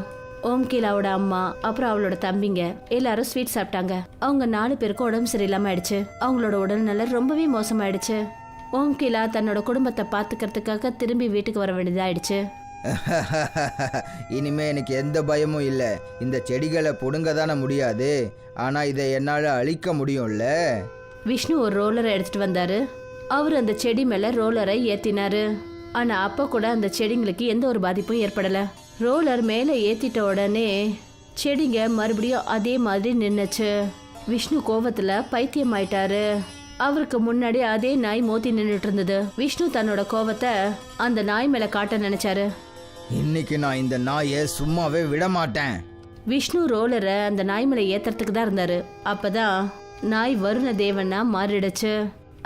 ஓம்கிலாவோட அம்மா அப்புறம் அவளோட தம்பிங்க எல்லாரும் ஸ்வீட் சாப்பிட்டாங்க. அவங்க 4 பேருக்கு உடம்பு சரியில்லாம ஆயிடுச்சு. அவங்களோட உடல்நல ரொம்பவே மோசமாயிடுச்சு. ஓம்கிலா தன்னோட குடும்பத்தை பாத்துக்கிறதுக்காக திரும்பி வீட்டுக்கு வர வேண்டியதாயிடுச்சு. இனிமே எனக்கு எந்த பயமும் இல்லை. இந்த செடிகளை பிடுங்க தானே முடியாது, ஆனால் இதை என்னால் அழிக்க முடியும்ல. விஷ்ணு ஒரு ரோலரை எடுத்துட்டு வந்தாரு. அவர் அந்த செடி மேல ரோலரை ஏத்தினாரு. ஆனா அப்ப கூட அந்த செடிங்களுக்கு எந்த ஒரு பாதிப்பும் ஏற்படல. ரோலர் மேல ஏத்திட்ட உடனே செடிங்க மறுபடியும் அதே மாதிரி நின்னுச்சு. விஷ்ணு கோவத்துல பைத்தியம் ஆயிட்டாரு. அவருக்கு முன்னாடி அதே நாய் மோதி நின்னுட்டு இருந்தது. விஷ்ணு தன்னோட கோவத்தை அந்த நாய் மேல காட்ட நினைச்சாரு. இன்னைக்கு நான் இந்த நாயை சும்மாவே விட மாட்டேன். விஷ்ணு ரோலரை அந்த நாய் மேல ஏத்துறதுக்கு தான் இருந்தாரு. அப்பதான் நாய் வருண தேவனா மாறிடுச்சு.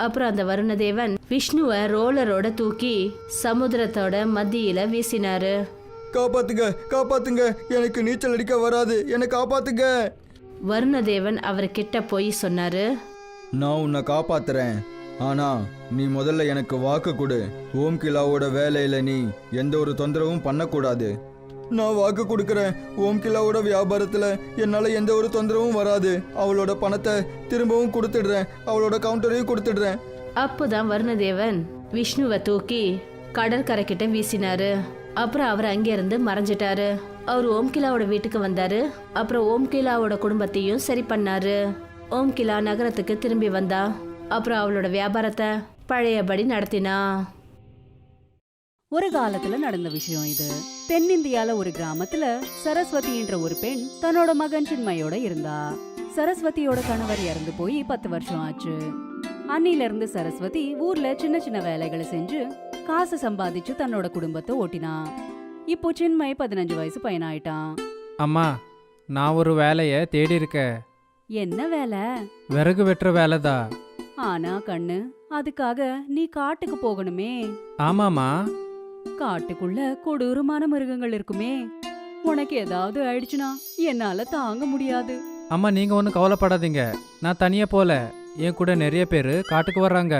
அப்புறம் அந்த வருண தேவன் விஷ்ணுவை ரோலரோட தூக்கி சமுத்திரத்தோட மத்தியில வீசினாரு. காப்பாத்துங்க, காப்பாத்துங்க, எனக்கு நீச்சல் அடிக்க வராது, என்னை காப்பாத்துங்க. வருணதேவன் அவர்கிட்ட போய் சொன்னாரு, நான் உன்னை காப்பாத்துறேன். ஆனா நீ முதல்ல எனக்கு வாக்கு கொடு. ஓம்கிலாவோட வேலையில நீ எந்த ஒரு தொந்தரவும் பண்ணக்கூடாது. நான் வாக்கு கொடுக்கறேன். ஓம்கிலாவோட வியாபாரத்துல என்னால எந்த ஒரு தொந்தரவும் வராது. அவளோட பணத்தை திரும்பவும் கொடுத்துடுறேன். அவளோட கவுண்டரையும் கொடுத்துடுறேன். அப்போதான் வருணதேவன் விஷ்ணுவை தூக்கி கடற்கரை கிட்ட வீசினாரு. அப்புறம் அவர் அங்கிருந்து மறைஞ்சிட்டாரு. அவர் ஓம்கிலாவோட வீட்டுக்கு வந்தாரு. அப்புறம் ஓம்கிலாவோட குடும்பத்தையும் சரி பண்ணாரு. ஓம்கிலா நகரத்துக்கு திரும்பி வந்தா. அப்புறம் அவளோட வியாபாரத்தை பழையபடி நடத்தினா. ஒரு காலத்துல நடந்த விஷயம் இது. தென்னிந்தியால ஒரு கிராமத்துல சரஸ்வதின்ற ஒரு பெண் தன்னோட மகன் சின்மையோட இருந்தா. சரஸ்வதியோட கணவர் இறந்து போய் 10 வருஷம் ஆச்சு. அன்னில இருந்து சரஸ்வதி ஊர்ல சின்ன சின்ன வேலைகளை செஞ்சு காசு சம்பாதிச்சு தன்னோட குடும்பத்தை ஓட்டினா. இப்போ சின்மை 15 வயசு பையனாயிட்டான். அம்மா, நான் ஒரு வேலையை தேடி இருக்கேன். என்ன வேலை? விறகு வெட்டுற வேலைதான். ஆனா கண்ணு, அதுக்காக நீ காட்டுக்கு போகணுமே. ஆமாம்மா. காட்டுக்குள்ள கொடூரமான மிருகங்கள் இருக்குமே. உனக்கு ஏதாவது ஆயிடுச்சுன்னா என்னால தாங்க முடியாது. அம்மா, நீங்க ஒன்றும் கவலைப்படாதீங்க. நான் தனியா போல, என் கூட நிறைய பேர் காட்டுக்கு வர்றாங்க.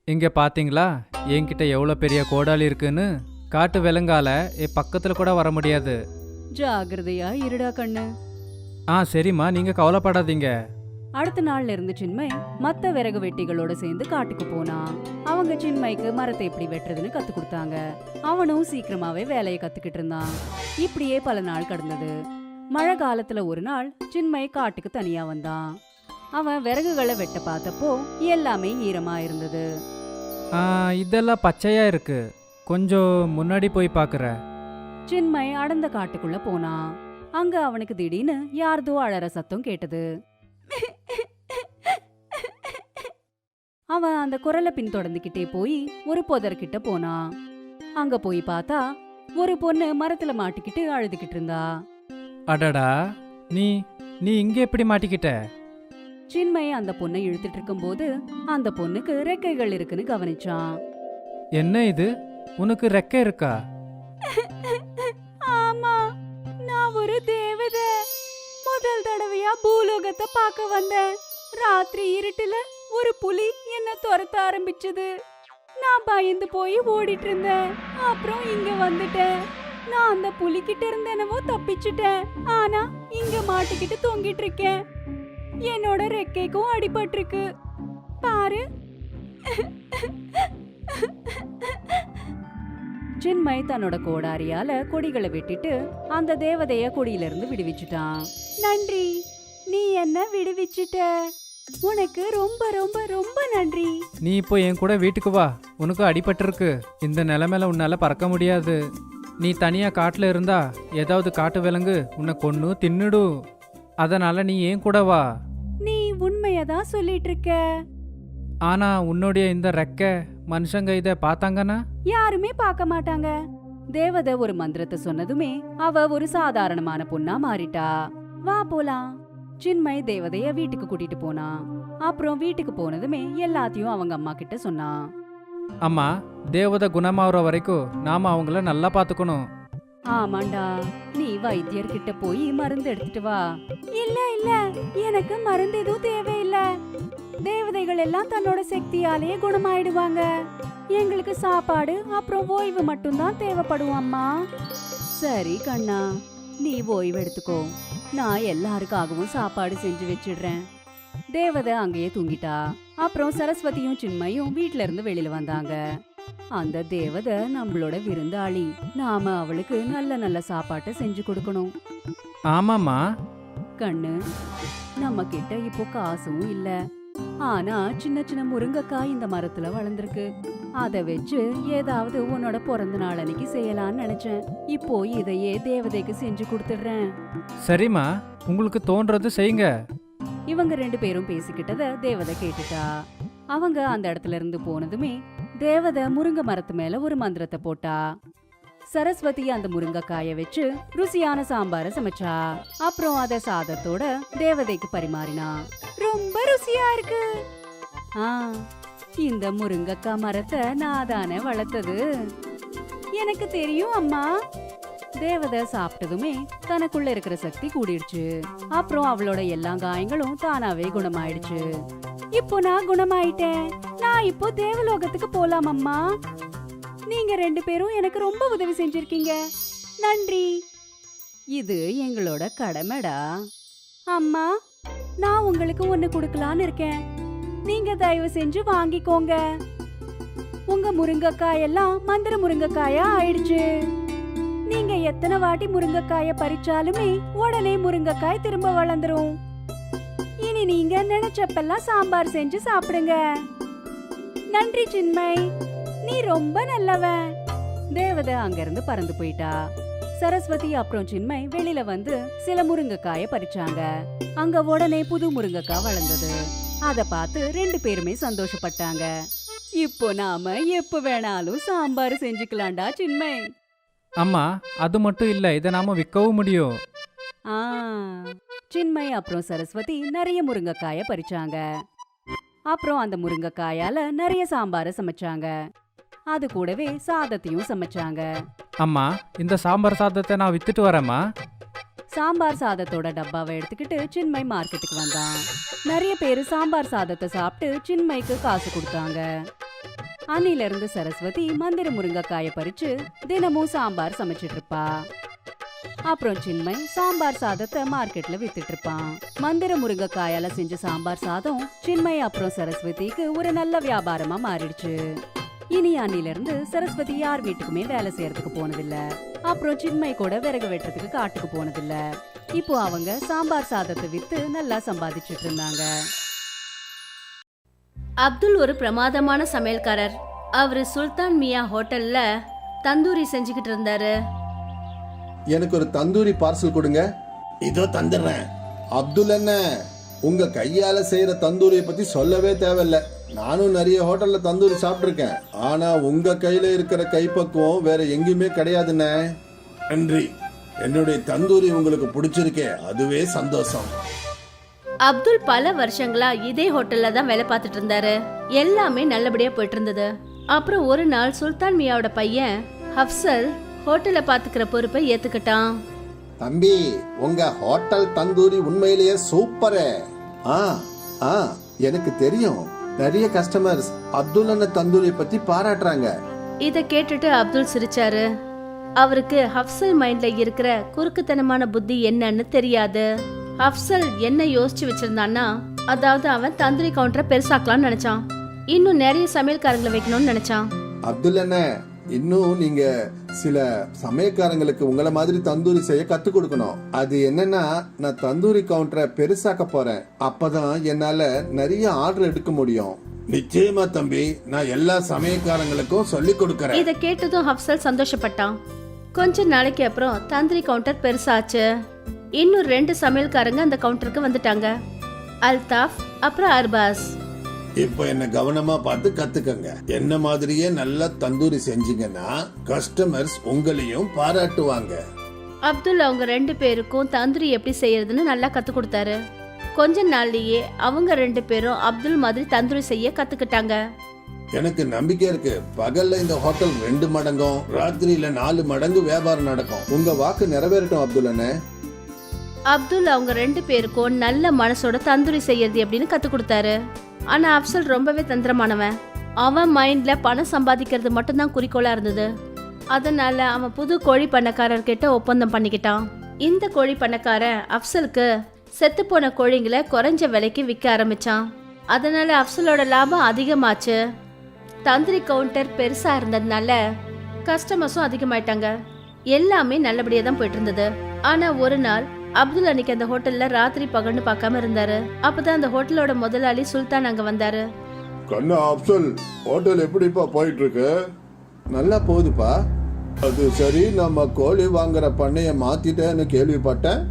இங்க பாத்தீங்களா என்கிட்ட எவ்வளோ பெரிய கோடாலி இருக்குன்னு? காட்டு விலங்கால என் பக்கத்துல கூட வர முடியாது. ஜாகிரதையா இருடா கண்ணு. சரிம்மா, நீங்க கவலைப்படாதீங்க. அடுத்த நாள்ல இருந்து சின்மை மத்த விறகு வெட்டிகளோட சேர்ந்து காட்டுக்கு போனான். அவங்க சின்மைக்கு மரத்தை எப்படி வெட்டுறதுன்னு கத்து கொடுத்தாங்க. அவனும் சீக்கிரமாவே வேலையை கத்துக்கிட்டு இருந்தான். இப்படியே பல நாள் கடந்தது. மழை காலத்துல ஒரு நாள் சின்மை காட்டுக்கு தனியா வந்தான். அவன் விறகுகளை வெட்ட பார்த்தப்போ எல்லாமே ஈரமா இருந்தது. இதெல்லாம் பச்சையா இருக்கு. கொஞ்சம் முன்னாடி போய் பார்க்குற. சின்மை அடர்ந்த காட்டுக்குள்ள போனான். அங்க அவனுக்கு திடீர்னு யார்தோ அழற சத்தம் கேட்டது. அவன் அந்த குரலை பின்தொடர்ந்துகிட்டே போய் ஒரு புதர்கிட்ட போனான். அங்க போய் பார்த்தா ஒரு பொண்ணு மரத்துல மாட்டிக்கிட்டு அழுதுகிட்டு இருந்தா. அடடா, நீ நீ இங்க எப்படி மாட்டிக்கிட்ட? சின்மை அந்த பொண்ணை இழுத்துட்டு இருக்கும்போது அந்த பொண்ணுக்கு ரெக்கைகள் இருக்குன்னு கவனிச்சான். என்ன இது, உனக்கு ரெக்கை இருக்கா? ஆமா, நான் ஒரு தேவதை. முதல் தடவையா பூலோகத்தை பார்க்க வந்தேன். ராத்திரி இருட்டுல ஒரு புலி என்ன துரத்த ஆரம்பிச்சது. நான் பயந்து போய் ஓடிட்டு இருந்தேன். அப்புறம் இங்க வந்துட்டேன். நான் அந்த புலிகிட்ட இருந்து என்னவோ தப்பிச்சுட்டேன். ஆனா இங்க மாட்டிக்கிட்டு தொங்கிட்டு இருக்கேன். என்னோட ரெக்கைக்கும் அடிபட்டிருக்கு பாரு. சின்மை தன்னோட கோடாரியால கொடிகளை வெட்டிட்டு அந்த தேவதைய கொடியில இருந்து விடுவிச்சுட்டான். நன்றி, நீ என்ன விடுவிச்சுட்ட. உனக்கு ரொம்ப ரொம்ப ரொம்ப நன்றி. நீ இப்போ என் கூட வீட்டுக்கு வா. உனக்கு அடிபட்டிருக்கு. இந்த நிலைமையில உன்னால பறக்க முடியாது. நீ தனியா காட்டுல இருந்தா ஏதாவது காட்டு விலங்கு உன்னை கொன்னு தின்னுடும். அதனால நீ ஏன் கூட வா. நீ உண்மைய தான் சொல்லிட்டு இருக்க. ஆனா உன்னுடைய இந்த ரெக்க மனுஷங்க இதை பார்த்தாங்கன்னா யாருமே பார்க்க மாட்டாங்க. தேவதை ஒரு மந்திரத்தை சொன்னதுமே அவ ஒரு சாதாரணமான பொண்ணா மாறிட்டா. வா போலாம். சின்மய் தேவதைய வீட்டுக்கு கூட்டிட்டு போனா. அப்புறம் வீட்டுக்கு போனதுமே எல்லாத்தையும் அவங்க அம்மா கிட்ட சொன்னா. அம்மா, தேவதை குணமாகற வரைக்கும் நாம அவங்கள நல்லா பார்த்துக்கணும். ஆமாண்டா, நீ வைத்தியர்கிட்ட போய் மருந்து எடுத்துட்டு வா. இல்ல இல்ல, எனக்கு மருந்து எதுவும் தேவையில்ல. தேவதைகள் எல்லாம் தன்னோட சக்தியாலேயே குணமாயிடுவாங்க. எங்களுக்கு சாப்பாடு அப்புறம் ஓய்வு மட்டும்தான் தேவைப்படும் அம்மா. சரி கண்ணா, நீ ஓய்வு எடுத்துக்கோ. நான் எல்லாருக்காகவும் சாப்பாடு செஞ்சு வச்சிடுறேன். தேவதை அங்கேயே தூங்கிட்டா. அப்புறம் சரஸ்வதியும் சின்மையும் வீட்ல இருந்து வெளியில வந்தாங்க. அந்த தேவதை நம்மளோட விருந்தாளி. நாம அவளுக்கு நல்ல நல்ல சாப்பாட்டை செஞ்சு கொடுக்கணும். ஆமாம்மா. கண்ணு, நம்ம கிட்ட இப்போ காசும் இல்ல. ஆனா சின்ன சின்ன முருங்கைக்காய் இந்த மரத்துல வளர்ந்துருக்கு. அத வச்சு ஏதாவது உன்னோட பிறந்த நாள் அன்னைக்கு செய்யலாம்னு நினைச்சேன். இப்போ இதையே தேவதைக்கு செஞ்சு கொடுத்துடுறேன். சரிம்மா, உங்களுக்கு தோன்றது செய்யுங்க. இவங்க 2 பேரும் பேசிக்கிட்டத தேவதை கேட்டுட்டா. அவங்க அந்த இடத்துல இருந்து போனதுமே தேவதை முருங்கை மரத்து மேல ஒரு மந்திரத்தை போட்டா. சரஸ்வதி அந்த முருங்கைக்காய வச்சு ருசியான சாம்பார சமைச்சா. அப்புறம் அத சாதத்தோட தேவதைக்கு பரிமாறினா. ரொம்ப ருசியா இருக்கு. இந்த முருங்கைக்காய் மரத்தை நான் தானே வளர்த்தது. எனக்கு தெரியும் அம்மா. தேவதை சாப்பிட்டதுமே தனக்குள்ள இருக்கிற சக்தி கூடிடுச்சு. அப்புறம் அவளோட எல்லா காயங்களும் தானாவே குணமாயிடுச்சு. இப்போ நான் குணமாயிட்டேன். நான் இப்போ தேவலோகத்துக்கு போலாம் அம்மா. நீங்க 2 பேரும் எனக்கு ரொம்ப உதவி செஞ்சிருக்கீங்க. நன்றி. இது எங்களோட கடமைடா. அம்மா, நான் உங்களுக்கு ஒண்ணு கொடுக்கலான்னு இருக்கேன். நீங்க தயவு செஞ்சு வாங்கிக்கோங்க. உங்க முருங்கைக்காயெல்லாம் மந்திர முருங்கைக்காயா ஆயிடுச்சு. நீங்க எத்தனை வாட்டி முருங்கைக்காய பறிச்சாலுமே உடனே முருங்கைக்காய் திரும்ப வளர்ந்துரும். இனி நீங்க நினைச்சப்பெல்லாம் சாம்பார் செஞ்சு சாப்பிடுங்க. நன்றி சின்மய், நீ ரொம்ப நல்லவன். தேவதை அங்கிருந்து பறந்து போயிட்டா. சரஸ்வதி அப்புறம் சின்மய் வெளியில வந்து சில முருங்கைக்காய பறிச்சாங்க. அங்க உடனே புது முருங்கைக்காய் வளர்ந்தது. அத பார்த்து 2 பேருமே சந்தோஷப்பட்டாங்க. இப்போ நாம எப்ப வேணாலும் சாம்பார் செஞ்சுக்கலாம்டா சின்மய். அம்மா, அது மட்டும் இல்ல, இதை நாம விற்கவும் முடியும். சின்மய் அப்புறம் சரஸ்வதி நிறைய முருங்கைக்காய பறிச்சாங்க. அப்புறம் அந்த முருங்கைக்காயால நிறைய சாம்பார சமைச்சாங்க. அது கூடவே சாதத்தையும் சமைச்சாங்க. அம்மா, இந்த சாம்பார் சாதத்தை நான் வித்துட்டு வரேம்மா. சாம்பார் சாதத்தோட டப்பாவை எடுத்துக்கிட்டு சின்மய் மார்க்கெட்டுக்கு வந்தான். நிறைய பேரு சாம்பார் சாதத்தை சாப்பிட்டு சின்மய்க்கு காசு கொடுத்தாங்க. அன்னில இருந்து சரஸ்வதி மந்திர முருங்கைக்காய பறிச்சு தினமும் சாம்பார் சமைச்சிட்டு இருப்பா. அப்புறம் சின்மய் சாம்பார் சாதத்தை மார்க்கெட்ல வித்துட்டு இருப்பான். மந்திர முருங்கைக்காயால செஞ்ச சாம்பார் சாதம் சின்மய் அப்புறம் சரஸ்வதிக்கு ஒரு நல்ல வியாபாரமா மாறிடுச்சு. இனி அன்னில இருந்து சரஸ்வதி யார் வீட்டுக்குமே வேலை செய்யறதுக்கு போனதில்ல. அப்புறம் சின்மய் கூட விறகு வெட்டுறதுக்கு காட்டுக்கு போனதில்ல. இப்போ அவங்க சாம்பார் சாதத்தை வித்து நல்லா சம்பாதிச்சிட்டு இருந்தாங்க. அப்துல் ஒரு பிரமாதமான சமையல்காரர். அவரு சுல்தான் மியா ஹோட்டல்ல தந்தூரி செஞ்சுக்கிட்டு இருந்தாரு. எனக்கு ஒரு தந்தூரி பார்சல் கொடுங்க. இதோ தந்துடுறேன். அப்துல் என்ன, உங்க கையால செய்யற தந்தூரியை பத்தி சொல்லவே தேவையில்ல. நானும் நிறைய ஹோட்டல்ல தந்தூரி சாப்பிட்டிருக்கேன். ஆனா உங்க கையில இருக்கிற கைப்பக்குவம் வேற எங்கேயுமே கிடையாதுண்ணே. நன்றி. என்னுடைய தந்தூரி உங்களுக்கு பிடிச்சிருக்கே, அதுவே சந்தோஷம். அப்துல் பல வருஷங்களா இதே ஹோட்டல்ல தான் வேலை பார்த்துட்டு இருந்தாரு. எல்லாமே நல்லபடியா போயிட்டு இருந்தது. அப்புறம் ஒரு நாள் சுல்தான் மியாவோட பையன் ஹப்சல் ஹோட்டலை பாத்துக்கிற பொறுப்பை ஏத்துக்கிட்டான். தம்பி, உங்க ஹோட்டல் தந்தூரி உண்மையிலேயே சூப்பரே. எனக்கு தெரியும், நிறைய கஸ்டமர்ஸ் அப்துல் அண்ணன் தந்தூரி பத்தி பாராட்டுறாங்க. இத கேட்டுட்டு அப்துல் சிரிச்சாரு. அவருக்கு ஹப்சல் மைண்ட்ல இருக்கிற குறுக்குத்தனமான புத்தி என்னன்னு தெரியாது. ஹப்சல் என்ன யோசிச்சு வச்சிருந்தான்னா, அதாவது அவன் தந்தூரி கவுண்டரை பெருசாக்கலாம்னு நினைச்சான். இன்னும் நிறைய சமையல்காரங்களை வைக்கணும்னு நினைச்சான். அப்துல் அண்ணன், இன்னும் நீங்க சில சமயக்காரங்களுக்கு உங்களை மாதிரி தந்தூரி செய்ய கத்து கொடுக்கணும். அது என்னன்னா, நான் தந்தூரி கவுண்டரை பெருசாக்க போறேன். அப்பதான் என்னால நிறைய ஆர்டர் எடுக்க முடியும். நிச்சயமா தம்பி, நான் எல்லா சமயக்காரங்களுக்கும் சொல்லி கொடுக்கறேன். இத கேட்டதும் ஹப்சல் சந்தோஷப்பட்டான். கொஞ்ச நாளைக்கு அப்புறம் தந்தூரி கவுண்டர் பெருசாச்சு. இன்னும் 2 சமையல்காரங்க அந்த கவுண்டருக்கு வந்துட்டாங்க. அல்தாஃப் அப்புறம் அர்பாஸ். இப்போ என்ன கவனமா பார்த்து கத்துக்கங்க. என்ன மாதிரியே நல்லா தந்தூரி செஞ்சீங்கன்னா கஸ்டமர்ஸ் உங்களையும் பாராட்டுவாங்க. அப்துல் அவங்க 2 பேருக்கும் தந்தூரி எப்படி செய்யறதுன்னு நல்லா கத்து கொடுத்தாரு. கொஞ்ச நாள்லயே அவங்க 2 பேரும் அப்துல் மாதிரி தந்தூரி செய்ய கத்துக்கிட்டாங்க. எனக்கு நம்பிக்கை இருக்கு, பகல்ல இந்த ஹோட்டல் 2 மடங்கும் ராத்திரியில 4 மடங்கு வியாபாரம் நடக்கும். உங்க வாக்கு நிறைவேறட்டும் அப்துல் அண்ணே. அப்துல் அவங்க 2 பேருக்கும் நல்ல மனசோட தந்தூரி செய்யறது எப்படின்னு கத்து கொடுத்தாரு. ஆனா அப்சல் ரொம்பவே தந்திரமானவன். அவன் மைண்ட்ல பணம் சம்பாதிக்கிறது மட்டும்தான் குறிக்கோளா இருந்தது. அதனால அவன் புது கோழி பண்ணக்காரர்கிட்ட ஒப்பந்தம் பண்ணிக்கிட்டான். இந்த கோழி பண்ணக்காரன் அப்சலுக்கு செத்துப்போன கோழிங்களை குறைஞ்ச விலைக்கு விற்க ஆரம்பிச்சான். அதனால அப்சலோட லாபம் அதிகமாச்சு. தந்திரி கவுண்டர் பெருசா இருந்ததுனால கஸ்டமர்ஸும் அதிகமாயிட்டாங்க. எல்லாமே நல்லபடியா தான் போயிட்டு இருந்தது. ஆனா ஒரு நாள் அப்துல் அன்னைக்கு அந்த ஹோட்டல்ல ராத்திரி பகல்னு பார்க்காம இருந்தாரு. அப்பதான் அந்த ஹோட்டலோட முதலாளி சுல்தான் அங்க வந்தாரு. கண்ணா அப்சல், ஹோட்டல் எப்படிப்பா போயிட்டு இருக்கு? நல்லா போகுதுப்பா. அது சரி, நம்ம கோழி வாங்குற பண்ணைய மாத்திட்டேன்னு கேள்விப்பட்டேன்.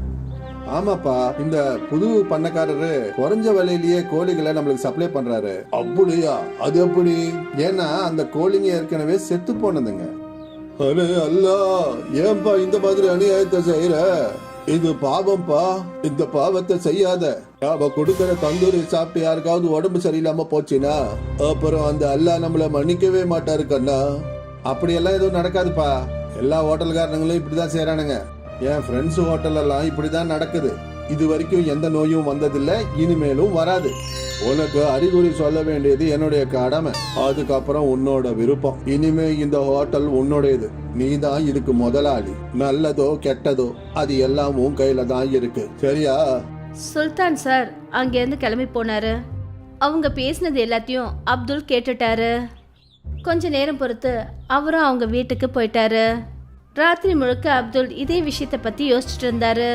ஆமாப்பா, இந்த புது பண்ணக்காரரு குறைஞ்ச விலையிலேயே கோழிகளை நம்மளுக்கு சப்ளை பண்றாரு. அப்படியா? அது எப்படி? ஏன்னா அந்த கோழிங்க ஏற்கனவே செத்து போனதுங்க. அரே அல்லா, ஏன்பா இந்த மாதிரி அநியாயத்தை செய்யற? இது பாவம்பா. இந்த பாவத்தை செய்யாத. அவ கொடுக்கற தந்தூரி சாப்பிட்டு யாருக்காவது உடம்பு சரியில்லாம போச்சுன்னா அப்புறம் அந்த அல்லா நம்மள மன்னிக்கவே மாட்டாரு கண்ணா. அப்படியெல்லாம் எதுவும் நடக்காதுப்பா. எல்லா ஹோட்டல்காரங்களும் இப்படிதான் செய்யறானுங்க. என் ஃப்ரெண்ட்ஸ் ஹோட்டல் எல்லாம் இப்படிதான் நடக்குது. இது வரைக்கும் எந்த நோயும் வந்ததில்லை, இனிமேலும் வராது. உனக்கு அறிகுறி சொல்ல வேண்டியது என்னுடைய கடமை. அதுக்கப்புறம் உன்னோட விருப்பம். இனிமே இந்த ஹோட்டல் உன்னுடையது. நீ தான் இதுக்கு முதலாளி. நல்லதோ கெட்டதோ அது எல்லாம் உன் கையில தான் இருக்கு, சரியா? சுல்தான் சார் அங்க இருந்து கிளம்பி போனாரு. அவங்க பேசினது எல்லாத்தையும் அப்துல் கேட்டுட்டாரு. கொஞ்ச நேரம் பொறுத்து அவரும் அவங்க வீட்டுக்கு போயிட்டாரு. ராத்திரி முழுக்க அப்துல் இதே விஷயத்தை பத்தி யோசிச்சுட்டு இருந்தாரு.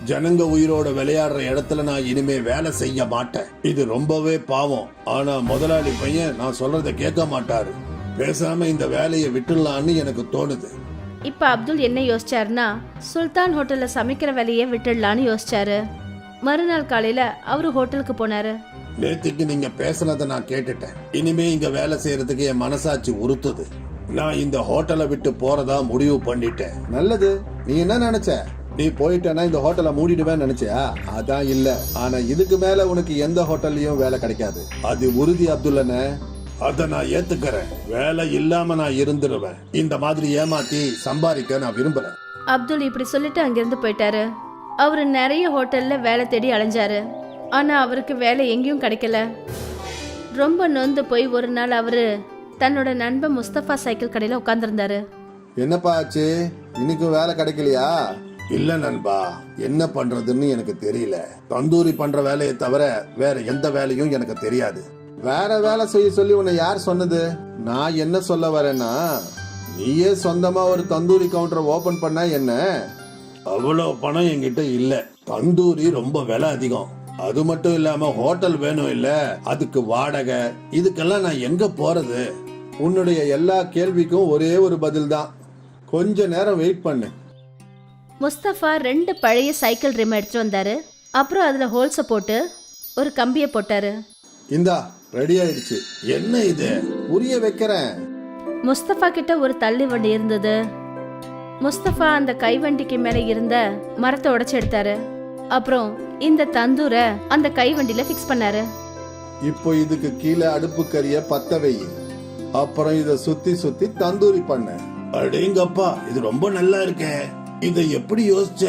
ஜனங்க உயிரோட விளையாடுற இடத்துல நான் இனிமே வேலை செய்ய மாட்டேன். இது ரொம்பவே பாவம். ஆனா முதலாளி பையன் நான் சொல்றத கேட்க மாட்டாரு. பேசாம இந்த வேலையை விட்டுடலான்னு எனக்கு தோணுது. இப்ப அப்துல் என்ன யோசிச்சாருன்னா, சுல்தான் ஹோட்டல்ல சமைக்கிற வேலையை விட்டுடலான்னு யோசிச்சாரு. மறுநாள் காலையில அவரு ஹோட்டலுக்கு போனாரு. நேத்துக்கு நீங்க பேசுனதை நான் கேட்டுட்டேன். இனிமே இங்க வேலை செய்யறதுக்கு என் மனசாட்சி உறுத்துது. நான் இந்த ஹோட்டலை விட்டு போறதா முடிவு பண்ணிட்டேன். நல்லது. நீ என்ன நினைச்ச? நீ போயிட்டேன்னா இந்த ஹோட்டலை மூடிடுவேன்னு நினைச்சியா? அதான் இல்ல. ஆனா இதுக்கு மேல உனக்கு எந்த ஹோட்டல்லையும் வேலை கிடைக்காது. அது உறுதி அப்துல்லண்ணே. அத நான் ஏத்துக்கிறேன். வேலை இல்லாம நான் இருந்துருவேன். இந்த மாதிரி ஏமாத்தி சம்பாதிக்க நான் விரும்புறேன். அப்துல் இப்படி சொல்லிட்டு அங்கிருந்து போயிட்டாரு. அவரு நிறைய ஹோட்டல்ல வேலை தேடி அலைஞ்சாரு. ஆனா அவருக்கு வேலை எங்கேயும் கிடைக்கல. ரொம்ப நொந்து போய் ஒரு நாள் அவரு தன்னோட நண்பன் முஸ்தபா சைக்கிள் கடையில உட்கார்ந்துருந்தாரு. என்னப்பா ஆச்சு? இன்னைக்கு வேலை கிடைக்கலையா? இல்ல நண்பா, என்ன பண்றதுன்னு எனக்கு தெரியல. தந்தூரி பண்ற வேலையை தவிர வேற எந்த வேலையும் எனக்கு தெரியாது. வேற வேலை செய்ய சொல்லி உன்னை யார் சொன்னது? நான் என்ன சொல்ல வரேன்னா, நீயே சொந்தமா ஒரு தந்தூரி கவுண்டரை ஓபன் பண்ணா என்ன? அவ்வளவு பணம் என்கிட்ட இல்ல. தந்தூரி ரொம்ப விலை அதிகம். அது மட்டும் இல்லாம ஹோட்டல் வேணும் இல்ல, அதுக்கு வாடகை, இதுக்கெல்லாம் நான் எங்க போறது? உன்னுடைய எல்லா கேள்விக்கும் ஒரே ஒரு பதில் தான். கொஞ்ச நேரம் வெயிட் பண்ணு. முஸ்தபா 2 பழைய சைக்கிள் ரிம் எடுத்துட்டு வந்தாரு. அப்புறம் அதுல ஹோல்ஸ போட்டு ஒரு கம்பியை போட்டாரு. இந்தா ரெடி ஆயிடுச்சு. என்ன இது? புரிய வைக்கிறேன். முஸ்தபா கிட்ட ஒரு தள்ளி வண்டி இருந்தது. முஸ்தபா அந்த கைவண்டிக்கு மேல இருந்த மரத்தை உடைச்சு எடுத்தாரு. அப்புறம் இந்த தந்தூரை அந்த கைவண்டியில ஃபிக்ஸ் பண்ணாரு. இப்போ இதுக்கு கீழே அடுப்பு கறிய பத்த வை. அப்புறம் இத சுத்தி சுத்தி தந்தூரி பண்ண. அடேங்கப்பா, இது ரொம்ப நல்லா இருக்கே. இத எப்படி யோசிச்ச?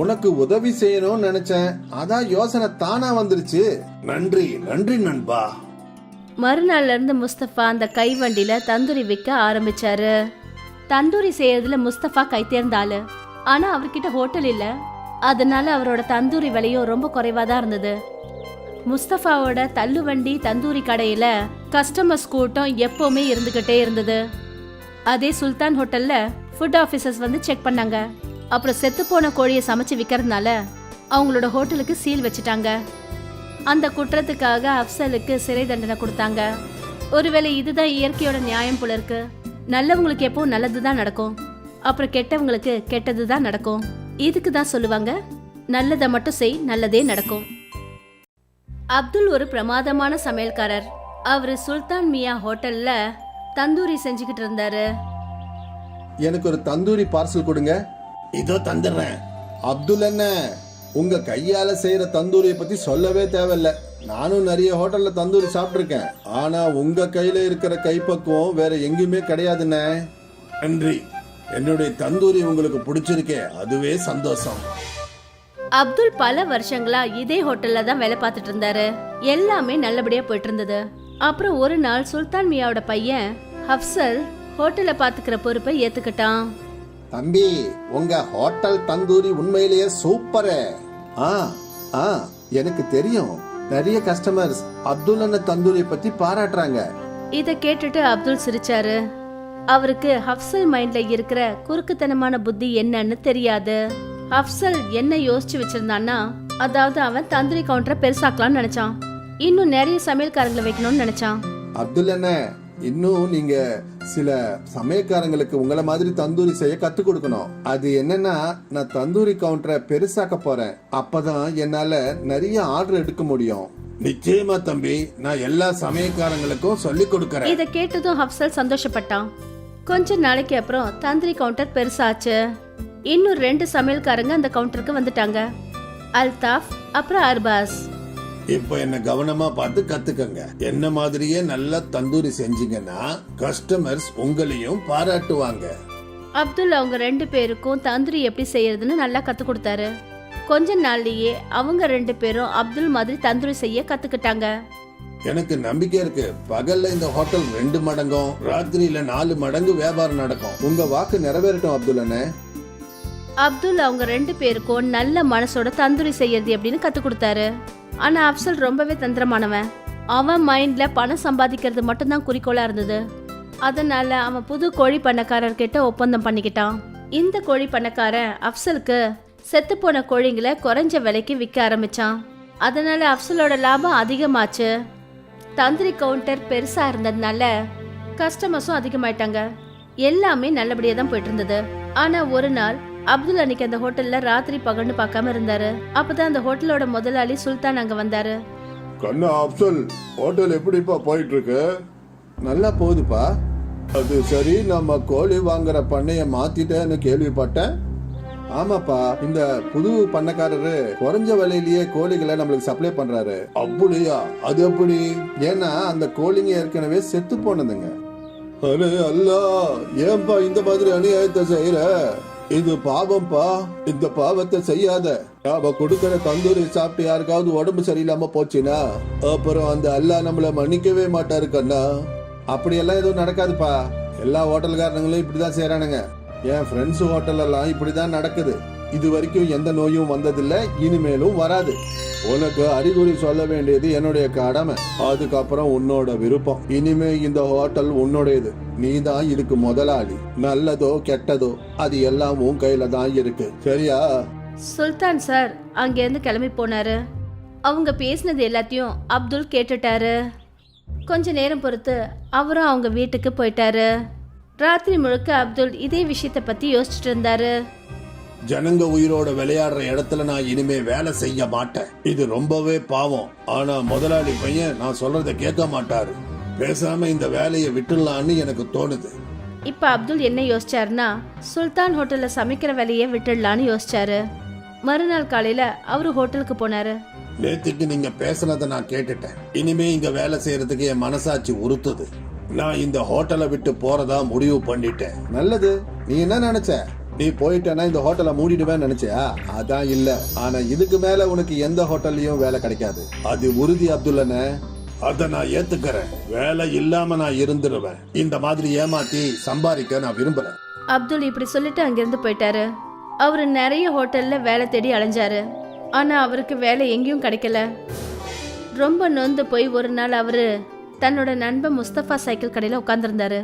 உனக்கு உதவி செய்யணும்னு நினைச்சேன். அதான் யோசனை தானா வந்துருச்சு. நன்றி நன்றி நண்பா. மறுநாள்ல இருந்து முஸ்தபா அந்த கைவண்டியில தந்தூரி விற்க ஆரம்பிச்சாரு. தந்தூரி செய்யறதுல முஸ்தபா கை தேர்ந்த ஆளு. ஆனா அவர்கிட்ட ஹோட்டல் இல்ல. அதனால அவரோட தந்தூரி விலையும் ரொம்ப குறைவா தான் இருந்தது. முஸ்தபாவோட தள்ளுவண்டி தந்தூரி கடையில கஸ்டமர்ஸ் கூட்டம் எப்பவுமே இருந்துகிட்டே இருந்தது. அதே சுல்தான் ஹோட்டல்ல ஃபுட் ஆஃபீஸர்ஸ் வந்து செக் பண்ணாங்க. அப்புறம் செத்து போன கோழியை சமைச்சு விற்கிறதுனால அவங்களோட ஹோட்டலுக்கு சீல் வச்சுட்டாங்க. அந்த குற்றத்துக்காக அப்சலுக்கு சிறை தண்டனை கொடுத்தாங்க. ஒருவேளை இதுதான் இயற்கையோட நியாயம் போல இருக்கு. நல்லவங்களுக்கு எப்பவும் நல்லதுதான் நடக்கும், அப்புறம் கெட்டவங்களுக்கு கெட்டதுதான் நடக்கும். இதுக்கு தான் சொல்லுவாங்க, நல்லதை மட்டும் செய், நல்லதே நடக்கும். அப்துல் ஒரு பிரமாதமான சமையல்காரர். அவரு சுல்தான் மியா ஹோட்டல்ல தந்தூரி செஞ்சுக்கிட்டு இருந்தாரு. எனக்கு ஒரு தந்தூரி பார்சல் கொடுங்க. இதோ தந்துடுறேன். அப்துல் என்ன, உங்க கையால செய்யற தந்தூரியை பத்தி சொல்லவே தேவையில்ல. நானும் நிறைய ஹோட்டல்ல தந்தூரி சாப்பிட்டிருக்கேன். ஆனா உங்க கையில இருக்கிற கைப்பக்குவம் வேற எங்கேயுமே கிடையாதுண்ணே. நன்றி. என்னுடைய தந்தூரி உங்களுக்கு பிடிச்சிருக்கே, அதுவே சந்தோஷம். அப்துல் பல வருஷங்களா இதே ஹோட்டல்ல தான் வேலை பார்த்துட்டு இருந்தாரு. எல்லாமே நல்லபடியா போயிட்டு இருந்தது. அப்புறம் ஒரு நாள் சுல்தான் மியாவோட பையன் ஹப்சல் ஹோட்டலை பாத்துக்கிற பொறுப்பை ஏத்துக்கிட்டான். தம்பி, உங்க ஹோட்டல் தந்தூரி உண்மையிலேயே சூப்பரு. எனக்கு தெரியும். நிறைய கஸ்டமர்ஸ் அப்துல் அண்ணன் தந்தூரி பத்தி பாராட்டுறாங்க. இத கேட்டுட்டு அப்துல் சிரிச்சாரு. அவருக்கு ஹப்சல் மைண்ட்ல இருக்கிற குறுக்குத்தனமான புத்தி என்னன்னு தெரியாது. ஹப்சல் என்ன யோசிச்சு வச்சிருந்தான்னா, அதாவது அவன் தந்தூரி கவுண்டரை பெருசாக்கலாம்னு நினைச்சான். இன்னும் நிறைய சமையல்காரங்களை வைக்கணும்னு நினைச்சான். அப்துல் அண்ணன், இன்னும் நீங்க சில சமயக்காரங்களுக்கு உங்களை மாதிரி தந்தூரி செய்ய கத்து கொடுக்கணும். அது என்னன்னா, நான் தந்தூரி கவுண்டரை பெருசாக்க போறேன். அப்பதான் என்னால நிறைய ஆர்டர் எடுக்க முடியும். நிச்சயமா தம்பி, நான் எல்லா சமயக்காரங்களுக்கும் சொல்லி கொடுக்கறேன். இத கேட்டதும் ஹப்சல் சந்தோஷப்பட்டான். கொஞ்ச நாளைக்கு அப்புறம் தந்தூரி கவுண்டர் பெருசாச்சு. இன்னும் 2 சமையல்காரங்க அந்த கவுண்டருக்கு வந்துட்டாங்க, அல்தாஃப் அப்புறம் அர்பாஸ். இப்ப என்ன கவனமா பார்த்து கத்துக்கங்க. என்ன மாதிரியே நல்லா தந்தூரி செஞ்சீங்கன்னா கஸ்டமர்ஸ் உங்களையும் பாராட்டுவாங்க. அப்துல் அவங்க 2 பேருக்கும் தந்தூரி எப்படி செய்யறதுன்னு நல்லா கத்து கொடுத்தாரு. கொஞ்ச நாள்லயே அவங்க 2 பேரும் அப்துல் மாதிரி தந்தூரி செய்ய கத்துக்கிட்டாங்க. எனக்கு நம்பிக்கை இருக்கு, பகல்ல இந்த ஹோட்டல் 2 மடங்கும் ராத்திரியில 4 மடங்கு வியாபாரம் நடக்கும். உங்க வாக்கு நிறைவேறட்டும் அப்துல் அண்ணே. அப்துல் அவங்க 2 பேருக்கும் நல்ல மனசோட தந்தூரி செய்யறது எப்படின்னு கத்து கொடுத்தாரு. ஆனா அப்சல் ரொம்பவே தந்திரமானவன். அவன் மைண்ட்ல பணம் சம்பாதிக்கிறது மட்டும்தான் குறிக்கோளா இருந்தது. அதனால அவன் புது கோழி பண்ணக்காரர்கிட்ட ஒப்பந்தம் பண்ணிக்கிட்டான். இந்த கோழி பண்ணக்காரன் அப்சலுக்கு செத்து போன கோழிங்களை குறைஞ்ச விலைக்கு விற்க ஆரம்பிச்சான். அதனால அப்சலோட லாபம் அதிகமாச்சு. தந்திரி கவுண்டர் பெருசா இருந்ததுனால கஸ்டமர்ஸும் அதிகமாயிட்டாங்க. எல்லாமே நல்லபடியா தான் போயிட்டு இருந்தது. ஆனா ஒரு நாள் அப்துல் அன்னைக்கு அந்த ஹோட்டல்ல ராத்திரி பகல்னு பார்க்காம இருந்தாரு. அப்பதான் அந்த ஹோட்டலோட முதலாளி சுல்தான் அங்க வந்தாரு. கண்ணா அப்சல், ஹோட்டல் எப்படிப்பா போயிட்டு இருக்கு? நல்லா போகுதுப்பா. அது சரி, நம்ம கோழி வாங்குற பண்ணைய மாத்திட்டேன்னு கேள்விப்பட்டேன். ஆமாப்பா, இந்த புது பண்ணக்காரரு குறைஞ்ச விலையிலேயே கோழிகளை நம்மளுக்கு சப்ளை பண்றாரு. அப்படியா? அது எப்படி? ஏன்னா அந்த கோழிங்க ஏற்கனவே செத்து போனதுங்க. அரே அல்லா, ஏன்பா இந்த மாதிரி அநியாயத்தை செய்யற? இது பாவம்பா. இந்த பாவத்தை செய்யாத. நாம கொடுக்கற தந்தூரி சாப்பிட்டு யாருக்காவது உடம்பு சரியில்லாம போச்சுன்னா அப்புறம் அந்த அல்லாஹ் நம்மள மன்னிக்கவே மாட்டாரு கண்ணா. அப்படியெல்லாம் எதுவும் நடக்காதுப்பா. எல்லா ஹோட்டல்காரங்களும் இப்படிதான் செய்யறானுங்க. என் ஃப்ரெண்ட்ஸ் ஹோட்டல் எல்லாம் இப்படிதான் நடக்குது. இது வரைக்கும் எந்த நோயும் வந்ததில்ல, இனிமேலும் வராது. உனக்கு அறிகுறி சொல்ல வேண்டியது என்னுடைய கடமை. அதுக்கப்புறம் உன்னோட விருப்பம். இனிமே இந்த ஹோட்டல் உன்னுடையது. நீ தான் இதுக்கு முதலாளி. நல்லதோ கெட்டதோ அது எல்லாம் உன் கையில தான் இருக்கு, சரியா? சுல்தான் சார் அங்கேருந்து கிளம்பி போனாரு. அவங்க பேசினது எல்லாத்தையும் அப்துல் கேட்டுட்டாரு. கொஞ்ச நேரம் பொறுத்து அவரும் அவங்க வீட்டுக்கு போயிட்டாரு. ராத்திரி முழுக்க அப்துல் இதே விஷயத்த பத்தி யோசிச்சுட்டு இருந்தாரு. ஜனங்க உயிரோட விளையாடுற இடத்துல நான் இனிமே வேலை செய்ய மாட்டேன். இது ரொம்பவே பாவம். ஆனா முதலாளி பையன் நான் சொல்றத கேட்க மாட்டாரு. பேசாம இந்த வேலையை விட்டுடலான்னு எனக்கு தோணுது. இப்ப அப்துல் என்ன யோசிச்சாருன்னா, சுல்தான் ஹோட்டல்ல சமைக்கிற வேலையை விட்டுடலான்னு யோசிச்சாரு. மறுநாள் காலையில அவரு ஹோட்டலுக்கு போனாரு. நேத்துக்கு நீங்க பேசுனதை நான் கேட்டுட்டேன். இனிமே இங்க வேலை செய்யறதுக்கு என் மனசாட்சி உறுத்துது. நான் இந்த ஹோட்டலை விட்டு போறதா முடிவு பண்ணிட்டேன். நல்லது. நீ என்ன நினைச்ச? நீ போயிட்டேன்னா இந்த ஹோட்டலை மூடிடுவேன்னு நினைச்சியா? அதான் இல்ல. ஆனா இதுக்கு மேல உனக்கு எந்த ஹோட்டல்லையும் வேலை கிடைக்காது. அது உறுதி அப்துல்லண்ணே. அத நான் ஏத்துக்கிறேன். வேலை இல்லாம நான் இருந்துருவேன். இந்த மாதிரி ஏமாத்தி சம்பாதிக்க நான் விரும்பல. அப்துல் இப்படி சொல்லிட்டு அங்கிருந்து போயிட்டாரு. அவரு நிறைய ஹோட்டல்ல வேலை தேடி அலைஞ்சாரு. ஆனா அவருக்கு வேலை எங்கேயும் கிடைக்கல. ரொம்ப நொந்து போய் ஒரு நாள் அவரு தன்னோட நண்பன் முஸ்தபா சைக்கிள் கடையில உட்கார்ந்திருந்தாரு.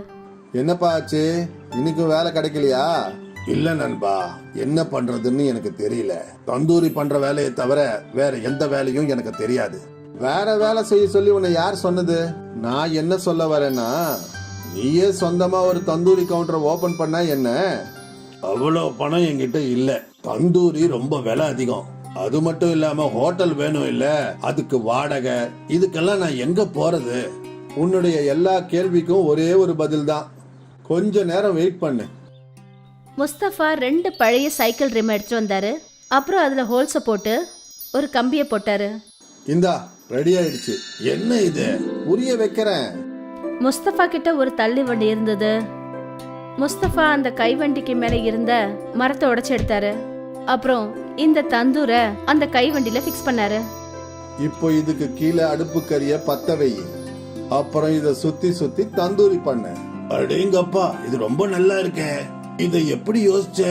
என்னப்பா ஆச்சு? இன்னைக்கு வேலை கிடைக்கலையா? இல்ல நண்பா, என்ன பண்றதுன்னு எனக்கு தெரியல. தந்தூரி பண்ற வேலையை தவிர வேற எந்த வேலையும் எனக்கு தெரியாது. வேற வேலை செய்ய சொல்லி உன்னை யார் சொன்னது? நான் என்ன சொல்ல வரேன்னா, நீயே சொந்தமா ஒரு தந்தூரி கவுண்டரை ஓபன் பண்ணா என்ன? அவ்வளவு பணம் என்கிட்ட இல்ல. தந்தூரி ரொம்ப விலை அதிகம். அது மட்டும் இல்லாம ஹோட்டல் வேணும் இல்ல, அதுக்கு வாடகை, இதுக்கெல்லாம் நான் எங்க போறது? உன்னுடைய எல்லா கேள்விக்கும் ஒரே ஒரு பதில் தான், கொஞ்ச நேரம் வெயிட் பண்ணு. முஸ்தபா 2 பழைய சைக்கிள் ரிம் எடுத்துட்டு வந்தாரு. அப்புறம் அதுல ஹோல்ஸ போட்டு ஒரு கம்பியை போட்டாரு. இந்தா ரெடி ஆயிடுச்சு. என்ன இது? உரிய வைக்கிறேன். முஸ்தபா கிட்ட ஒரு தள்ளி வண்டி இருந்தது. முஸ்தபா அந்த கைவண்டிக்கு மேல இருந்த மரத்தை உடைச்சு எடுத்தாரு. அப்புறம் இந்த தந்தூரை அந்த கைவண்டியில ஃபிக்ஸ் பண்ணாரு. இப்போ இதுக்கு கீழே அடுப்பு கறிய பத்த வை. அப்புறம் இத சுத்தி சுத்தி தந்தூரி பண்ண. அடேங்கப்பா, இது ரொம்ப நல்லா இருக்கே. இதை எப்படி யோசிச்ச?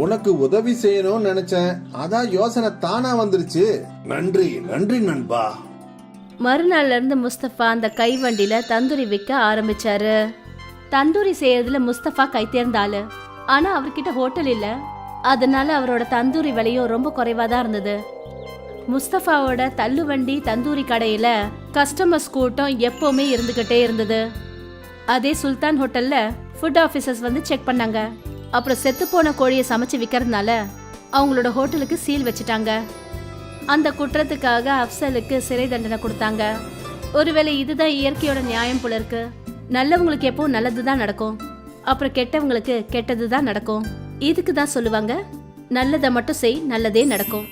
உனக்கு உதவி செய்யணும்னு நினைச்சேன், அதான் யோசனை தானா வந்துருச்சு. நன்றி நன்றி நண்பா. மறுநாள்ல இருந்து முஸ்தபா அந்த கைவண்டியில தந்தூரி விற்க ஆரம்பிச்சாரு. தந்தூரி செய்யறதுல முஸ்தபா கை தேர்ந்த ஆளு. ஆனா அவர்கிட்ட ஹோட்டல் இல்ல. அதனால அவரோட தந்தூரி விலையும் ரொம்ப குறைவா தான் இருந்தது. முஸ்தபாவோட தள்ளுவண்டி தந்தூரி கடையில கஸ்டமர்ஸ் கூட்டம் எப்பவுமே இருந்துகிட்டே இருந்தது. அதே சுல்தான் ஹோட்டல்ல ஃபுட் ஆஃபீஸர்ஸ் வந்து செக் பண்ணாங்க. அப்புறம் செத்து போன கோழியை சமைச்சு விற்கிறதுனால அவங்களோட ஹோட்டலுக்கு சீல் வச்சுட்டாங்க. அந்த குற்றத்துக்காக அப்சலுக்கு சிறை தண்டனை கொடுத்தாங்க. ஒருவேளை இதுதான் இயற்கையோட நியாயம் போல இருக்கு. நல்லவங்களுக்கு எப்பவும் நல்லதுதான் நடக்கும், அப்புறம் கெட்டவங்களுக்கு கெட்டதுதான் நடக்கும். இதுக்கு தான் சொல்லுவாங்க, நல்லதை மட்டும் செய், நல்லதே நடக்கும்.